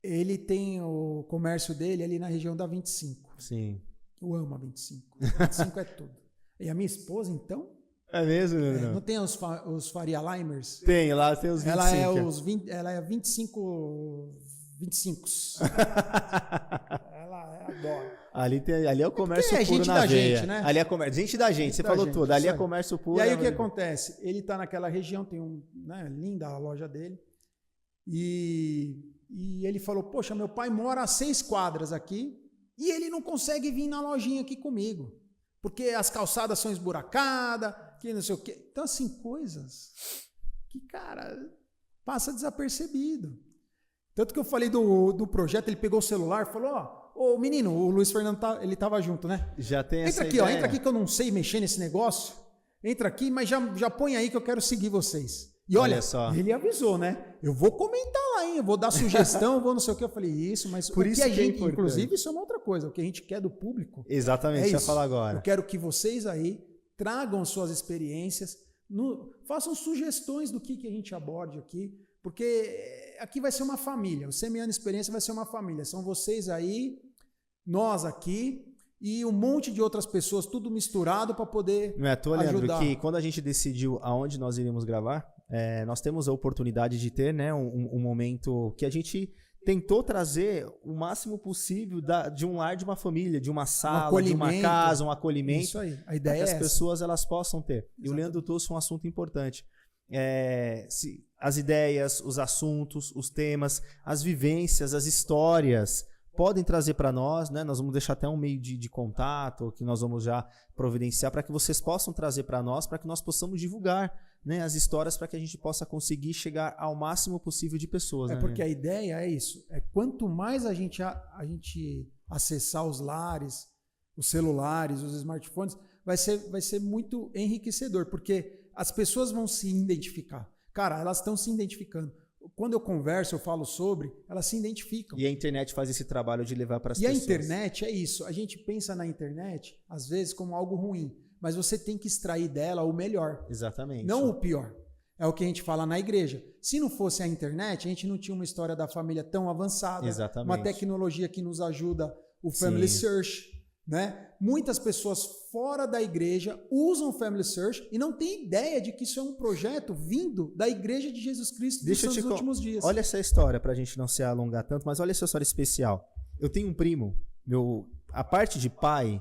ele tem o comércio dele ali na região da 25. Sim. Eu amo a 25. 25 é tudo. E a minha esposa, então... É mesmo, Leandro? Não tem os Faria Limers? Tem, lá tem os 25. Ela é 25... 25. Ela adora. Ali é o comércio puro gente na da veia. Gente, né? Ali é comércio. Gente da gente, você falou gente, tudo. Ali é comércio puro. E aí o que acontece? Ele tá naquela região, tem linda a loja dele. E ele falou, poxa, meu pai mora a 6 quadras aqui e ele não consegue vir na lojinha aqui comigo. Porque as calçadas são esburacadas, que não sei o quê. Então, assim, coisas que, cara, passa desapercebido. Tanto que eu falei do projeto, ele pegou o celular e falou, ô menino, o Luiz Fernando, ele tava junto, né? Já tem essa ideia. Entra aqui que eu não sei mexer nesse negócio. Entra aqui, mas já põe aí que eu quero seguir vocês. E olha só, ele avisou, né? Eu vou comentar lá, hein? Eu vou dar sugestão, eu vou não sei o que. Eu falei, isso, mas por isso que a gente, inclusive, isso é uma outra coisa. O que a gente quer do público. Exatamente, já falar agora. Eu quero que vocês aí tragam suas experiências, façam sugestões do que a gente aborde aqui, porque aqui vai ser uma família. O Semeando Experiência vai ser uma família. São vocês aí, nós aqui e um monte de outras pessoas, tudo misturado para poder Não é à toa, Leandro, ajudar. Que quando a gente decidiu aonde nós iríamos gravar, nós temos a oportunidade de ter, né, um momento que a gente tentou trazer o máximo possível de um lar, de uma família, de uma sala, de uma casa, um acolhimento. Isso aí. A ideia é que as pessoas elas possam ter. Exatamente. E o Leandro trouxe um assunto importante. As ideias, os assuntos, os temas, as vivências, as histórias podem trazer para nós, né? Nós vamos deixar até um meio de contato que nós vamos já providenciar para que vocês possam trazer para nós, para que nós possamos divulgar, né, as histórias para que a gente possa conseguir chegar ao máximo possível de pessoas. Porque a ideia é isso. Quanto mais a gente acessar os lares, os celulares, os smartphones, vai ser muito enriquecedor, porque as pessoas vão se identificar. Cara, elas estão se identificando. Quando eu converso, eu falo sobre, elas se identificam. E a internet faz esse trabalho de levar para as pessoas. E a internet é isso. A gente pensa na internet, às vezes, como algo ruim. Mas você tem que extrair dela o melhor. Exatamente. Não o pior. É o que a gente fala na igreja. Se não fosse a internet, a gente não tinha uma história da família tão avançada. Exatamente. Uma tecnologia que nos ajuda, o Family Search. Né? Muitas pessoas fora da igreja usam o Family Search e não têm ideia de que isso é um projeto vindo da Igreja de Jesus Cristo dos últimos dias. Olha essa história, para a gente não se alongar tanto, mas olha essa história especial. Eu tenho um primo, a parte de pai,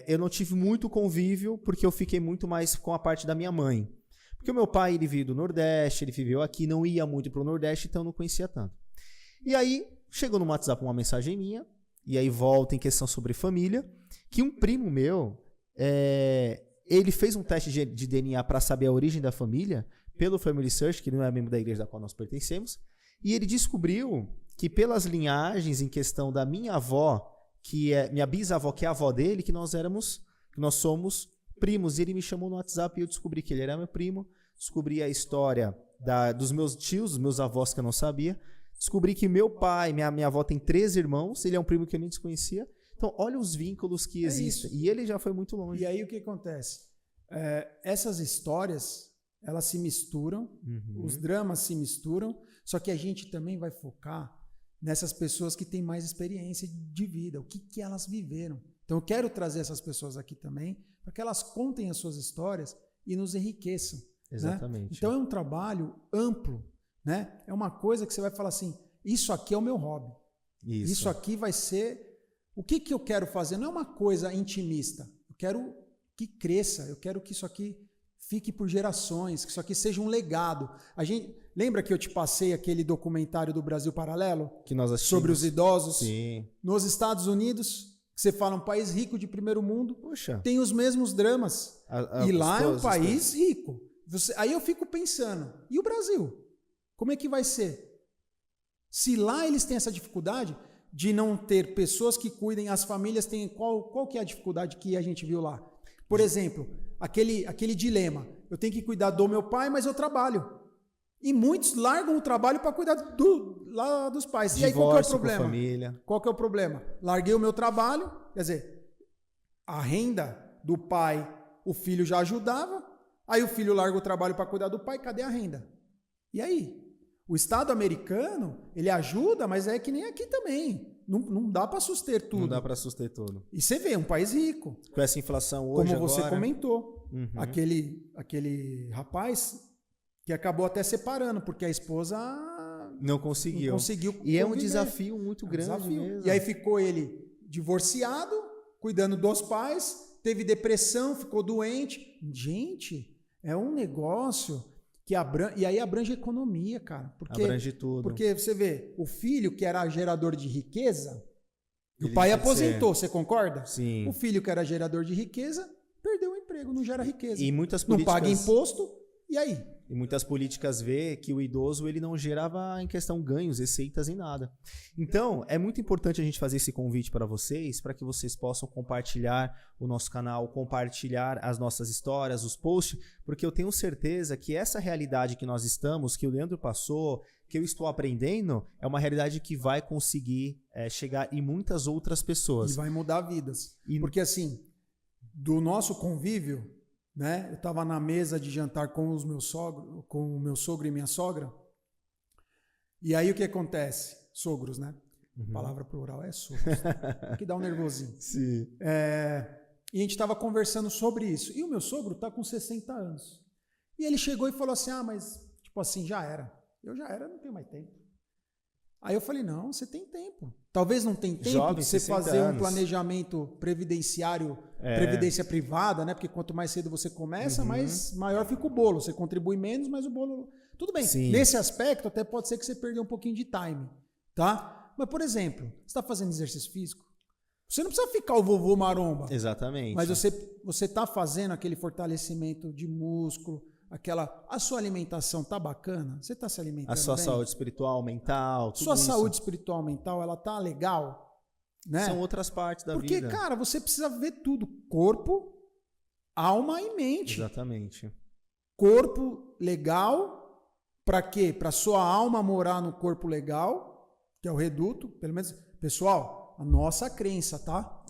eu não tive muito convívio porque eu fiquei muito mais com a parte da minha mãe. Porque o meu pai, ele veio do Nordeste, ele viveu aqui, não ia muito para o Nordeste, então eu não conhecia tanto. E aí, chegou no WhatsApp uma mensagem minha, e aí volta em questão sobre família, que um primo meu, ele fez um teste de DNA para saber a origem da família, pelo Family Search, que não é membro da igreja da qual nós pertencemos, e ele descobriu que pelas linhagens em questão da minha avó, que é minha bisavó, que é a avó dele, que nós somos primos. E ele me chamou no WhatsApp e eu descobri que ele era meu primo, descobri a história dos meus tios, dos meus avós que eu não sabia, descobri que meu pai, minha avó tem 13 irmãos, ele é um primo que eu nem desconhecia. Então, olha os vínculos que existem. E ele já foi muito longe. E aí o que acontece? Essas histórias, elas se misturam, os dramas se misturam, só que a gente também vai focar nessas pessoas que têm mais experiência de vida, o que elas viveram. Então, eu quero trazer essas pessoas aqui também, para que elas contem as suas histórias e nos enriqueçam. Exatamente. Né? Então, é um trabalho amplo. Né? É uma coisa que você vai falar assim, isso aqui é o meu hobby. Isso aqui vai ser... O que eu quero fazer? Não é uma coisa intimista. Eu quero que cresça, eu quero que isso aqui fique por gerações, que isso aqui seja um legado. Lembra que eu te passei aquele documentário do Brasil Paralelo? Que nós assistimos. Sobre os idosos? Sim. Nos Estados Unidos, que você fala um país rico de primeiro mundo, Poxa. Tem os mesmos dramas. E lá é um país rico. Aí eu fico pensando, e o Brasil? Como é que vai ser? Se lá eles têm essa dificuldade de não ter pessoas que cuidem, as famílias têm... Qual que é a dificuldade que a gente viu lá? Por exemplo, aquele dilema. Eu tenho que cuidar do meu pai, mas eu trabalho. E muitos largam o trabalho para cuidar lá dos pais. Divórcio, e aí qual que é o problema? Com família. Qual que é o problema? Larguei o meu trabalho, quer dizer, a renda do pai, o filho já ajudava, aí o filho larga o trabalho para cuidar do pai, cadê a renda? E aí? O Estado americano, ele ajuda, mas é que nem aqui também. Não dá para suster tudo. Não dá para suster tudo. E você vê, um país rico. Com essa inflação hoje como você agora... comentou. Aquele rapaz que acabou até separando, porque a esposa não conseguiu. E é um desafio muito grande mesmo. E aí ficou ele divorciado, cuidando dos pais, teve depressão, ficou doente. Gente, é um negócio que abrange a economia, cara. Abrange tudo. Porque você vê, o filho que era gerador de riqueza, o pai aposentou, você concorda? Sim. O filho que era gerador de riqueza, perdeu o emprego, não gera riqueza. E muitas políticas... Não paga imposto, e aí? E muitas políticas vê que o idoso ele não gerava em questão ganhos, receitas em nada. Então, é muito importante a gente fazer esse convite para vocês, para que vocês possam compartilhar o nosso canal, compartilhar as nossas histórias, os posts, porque eu tenho certeza que essa realidade que nós estamos, que o Leandro passou, que eu estou aprendendo, é uma realidade que vai conseguir chegar em muitas outras pessoas. E vai mudar vidas. Porque assim, do nosso convívio... Né? Eu estava na mesa de jantar com o meu sogro e minha sogra. E aí o que acontece? Sogros, né? Palavra plural é sogros. Que dá um nervosinho. Sim. E a gente estava conversando sobre isso. E o meu sogro está com 60 anos. E ele chegou e falou assim, mas tipo assim, já era. Eu já era, não tenho mais tempo. Aí eu falei, não, você tem tempo. Talvez não tenha tempo Jovem, de você fazer um planejamento previdenciário, previdência privada, né? Porque quanto mais cedo você começa, maior fica o bolo. Você contribui menos, mas o bolo... Tudo bem, Sim. Nesse aspecto até pode ser que você perdeu um pouquinho de time, tá? Mas, por exemplo, você está fazendo exercício físico? Você não precisa ficar o vovô maromba. Exatamente. Mas você está fazendo aquele fortalecimento de músculo, a sua alimentação tá bacana? Você tá se alimentando bem? A sua bem? saúde espiritual, mental, tudo sua isso. Saúde espiritual, mental, ela tá legal? Né? São outras partes da vida. Porque, cara, você precisa ver tudo. Corpo, alma e mente. Exatamente. Corpo legal, para quê? Para sua alma morar no corpo legal, que é o reduto, pelo menos... Pessoal, a nossa crença, tá?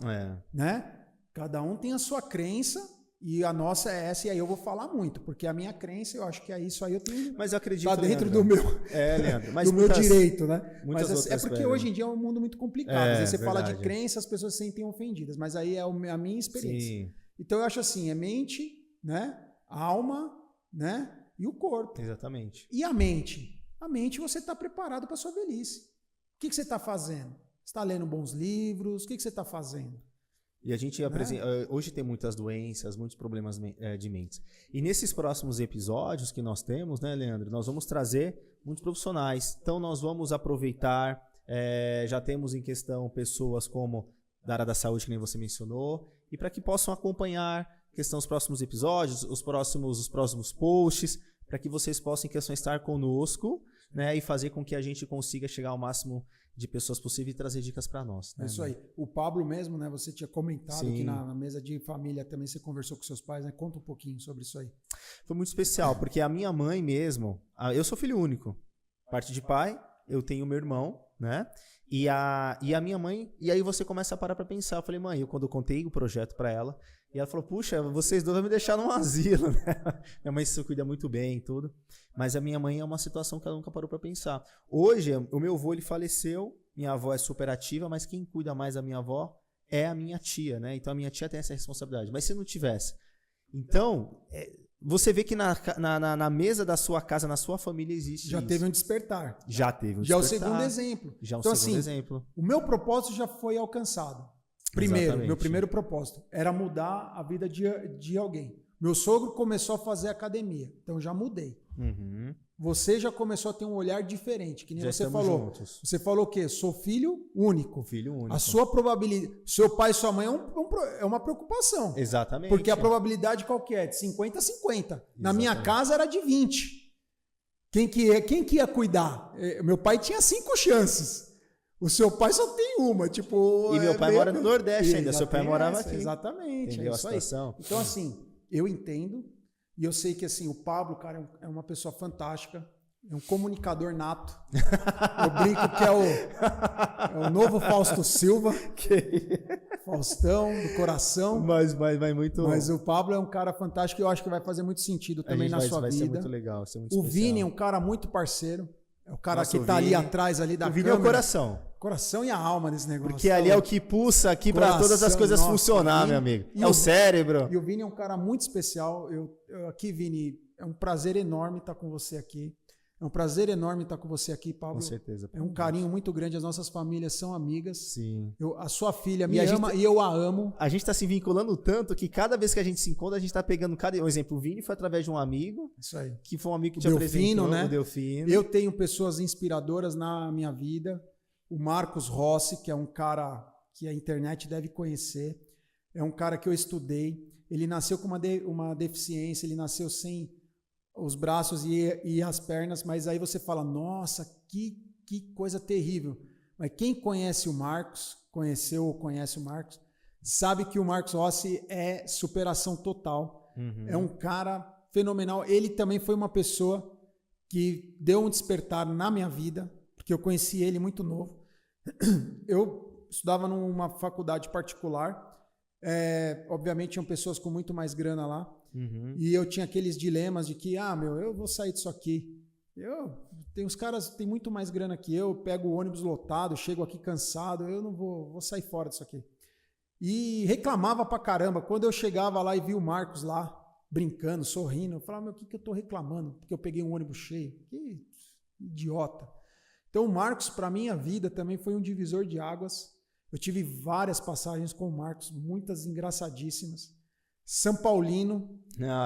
Né? Cada um tem a sua crença... E a nossa é essa, e aí eu vou falar muito, porque a minha crença, eu acho que é isso aí, eu tenho... Mas eu acredito, tá dentro Leandro, do meu, Leandro, mas do meu direito, né? Mas é porque hoje em dia é um mundo muito complicado. Às vezes você fala de crença, as pessoas se sentem ofendidas, mas aí é a minha experiência. Sim. Então eu acho assim, é mente, né? Alma, né? E o corpo. Exatamente. E a mente? A mente você está preparado para sua velhice. O que você está fazendo? Você está lendo bons livros? O que você está fazendo? E a gente hoje tem muitas doenças, muitos problemas de mente. E nesses próximos episódios que nós temos, né, Leandro, nós vamos trazer muitos profissionais. Então nós vamos aproveitar, já temos em questão pessoas como da área da saúde, que nem você mencionou, e para que possam acompanhar os próximos episódios, os próximos posts, para que vocês possam em questão estar conosco, né, e fazer com que a gente consiga chegar ao máximo de pessoas possíveis e trazer dicas para nós. Né, isso aí. O Pablo mesmo, né? Você tinha comentado Sim. que na mesa de família também você conversou com seus pais, né? Conta um pouquinho sobre isso aí. Foi muito especial, porque a minha mãe mesmo, eu sou filho único. Parte de pai, eu tenho meu irmão, né? E a minha mãe, e aí você começa a parar para pensar. Eu falei, mãe, quando eu contei o projeto para ela, e ela falou, puxa, vocês dois vão me deixar num asilo, né? Minha mãe se cuida muito bem e tudo. Mas a minha mãe é uma situação que ela nunca parou para pensar. Hoje, o meu avô, ele faleceu, minha avó é super ativa, mas quem cuida mais da minha avó é a minha tia, né? Então a minha tia tem essa responsabilidade. Mas se não tivesse? Então, você vê que na mesa da sua casa, na sua família, existe Já isso. teve um despertar. Já teve um Já despertar. é o segundo exemplo. Já é o então, segundo assim, exemplo. O meu propósito já foi alcançado. Primeiro, Exatamente. meu primeiro propósito era mudar a vida de alguém. Meu sogro começou a fazer academia, então já mudei. Uhum. Você já começou a ter um olhar diferente, que nem Já você estamos falou. juntos. Você falou o quê? Sou filho único. Filho único. A sua probabilidade... Seu pai e sua mãe é uma preocupação. Exatamente. Porque a probabilidade qual que é? De 50 a 50. Na minha casa era de 20. Quem que ia cuidar? Meu pai tinha 5 chances. O seu pai só tem uma. Tipo, E meu pai mora no Nordeste ainda. Seu pai morava aqui. Exatamente. Entendeu É isso a situação? aí. Então, assim, eu entendo. E eu sei que, assim, o Pablo, cara, é uma pessoa fantástica. É um comunicador nato. Eu brinco que é o novo Fausto Silva. Faustão, do coração. Mas muito... Mas o Pablo é um cara fantástico e eu acho que vai fazer muito sentido também na sua vai vida. Ser muito legal, vai ser muito o especial. Vini é um cara muito parceiro. É o cara Nossa, que tá ali atrás ali da câmera. O Vini é o coração. Coração e a alma desse negócio. Porque ali é o que pulsa aqui para todas as coisas funcionar, meu amigo. É o cérebro. E o Vini é um cara muito especial. Aqui, Vini, é um prazer enorme estar com você aqui. É um prazer enorme estar com você aqui, Pablo. Com certeza. É um carinho muito grande. As nossas famílias são amigas. Sim. A sua filha me ama e eu a amo. A gente está se vinculando tanto que cada vez que a gente se encontra, a gente está pegando cada... Um exemplo, o Vini foi através de um amigo. Isso aí. Que foi um amigo que te apresentou, né? O Delfino. Eu tenho pessoas inspiradoras na minha vida. O Marcos Rossi, que é um cara que a internet deve conhecer. É um cara que eu estudei. Ele nasceu com uma deficiência, ele nasceu sem os braços e as pernas, mas aí você fala, nossa, que coisa terrível. Mas quem conhece o Marcos, conheceu ou conhece o Marcos, sabe que o Marcos Rossi é superação total. Uhum. É um cara fenomenal. Ele também foi uma pessoa que deu um despertar na minha vida, porque eu conheci ele muito novo. Eu estudava numa faculdade particular, obviamente tinham pessoas com muito mais grana lá, e eu tinha aqueles dilemas de que, eu vou sair disso aqui. Tem os caras que têm muito mais grana que eu, pego o ônibus lotado, chego aqui cansado, eu não vou sair fora disso aqui. E reclamava pra caramba. Quando eu chegava lá e vi o Marcos lá, brincando, sorrindo, eu falava, o que eu tô reclamando? Porque eu peguei um ônibus cheio. Que idiota. Então o Marcos, pra minha vida, também foi um divisor de águas. Eu tive várias passagens com o Marcos, muitas engraçadíssimas. São Paulino.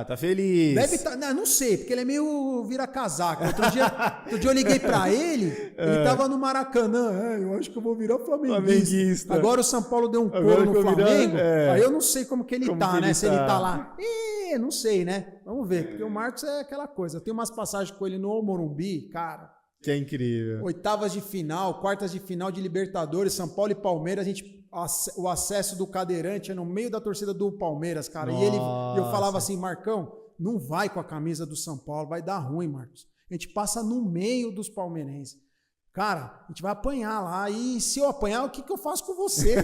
Tá feliz. Deve estar, não sei, porque ele é meio vira-casaca. Outro dia eu liguei pra ele, ele tava no Maracanã. Eu acho que eu vou virar flamenguista. Agora o São Paulo deu um couro no Flamengo. Aí eu não sei como que ele tá, né? Se ele tá lá. Não sei, né? Vamos ver, porque o Marcos é aquela coisa. Eu tenho umas passagens com ele no Morumbi, cara. Que é incrível. Oitavas de final, quartas de final de Libertadores, São Paulo e Palmeiras, o acesso do cadeirante é no meio da torcida do Palmeiras, cara. Nossa. E eu falava assim, Marcão, não vai com a camisa do São Paulo, vai dar ruim, Marcos. A gente passa no meio dos palmeirenses. Cara, a gente vai apanhar lá, e se eu apanhar, o que eu faço com você?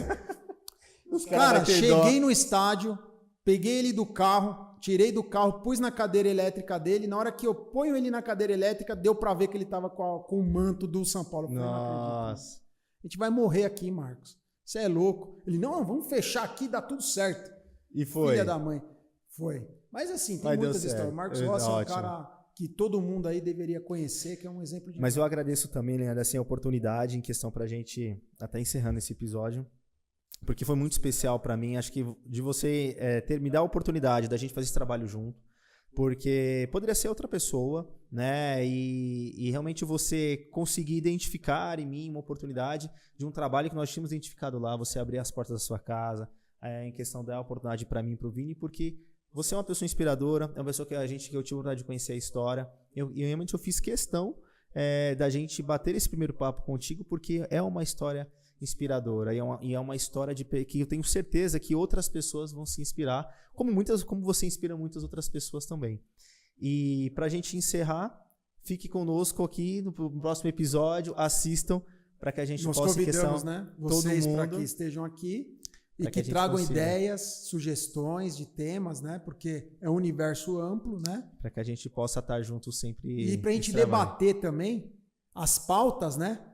Cara, cheguei no estádio, peguei ele do carro, tirei do carro, pus na cadeira elétrica dele. Na hora que eu ponho ele na cadeira elétrica, deu pra ver que ele tava com o manto do São Paulo. Nossa. A gente vai morrer aqui, Marcos. Você é louco. Ele, não, vamos fechar aqui, dá tudo certo. E foi. Filha da mãe. Foi. Mas assim, tem muitas histórias. O Marcos Rossi é um cara que todo mundo aí deveria conhecer, que é um exemplo de... Mas eu agradeço também, Leandro, assim, a oportunidade em questão pra gente, até encerrando esse episódio, porque foi muito especial para mim, acho que de você me dar a oportunidade da gente fazer esse trabalho junto, porque poderia ser outra pessoa, né, e realmente você conseguir identificar em mim uma oportunidade de um trabalho que nós tínhamos identificado lá, você abrir as portas da sua casa, em questão da oportunidade para mim e para o Vini, porque você é uma pessoa inspiradora, é uma pessoa que eu tive a oportunidade de conhecer a história, e realmente eu fiz questão da gente bater esse primeiro papo contigo, porque é uma história inspiradora e é uma história que eu tenho certeza que outras pessoas vão se inspirar, como você inspira muitas outras pessoas também. E pra gente encerrar, fique conosco aqui no próximo episódio, assistam para que a gente possa convidamos, né? Vocês para que estejam aqui e que tragam ideias, sugestões de temas, né? Porque é um universo amplo, né? Para que a gente possa estar junto sempre. E pra gente debater também as pautas, né?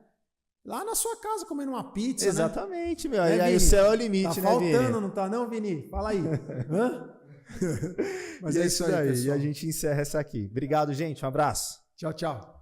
Lá na sua casa, comendo uma pizza, exatamente, né? Meu. E aí o céu é o limite, tá né, Vini? Tá faltando, não tá não, Vini? Fala aí. Hã? Mas é isso aí, pessoal. E a gente encerra essa aqui. Obrigado, gente. Um abraço. Tchau, tchau.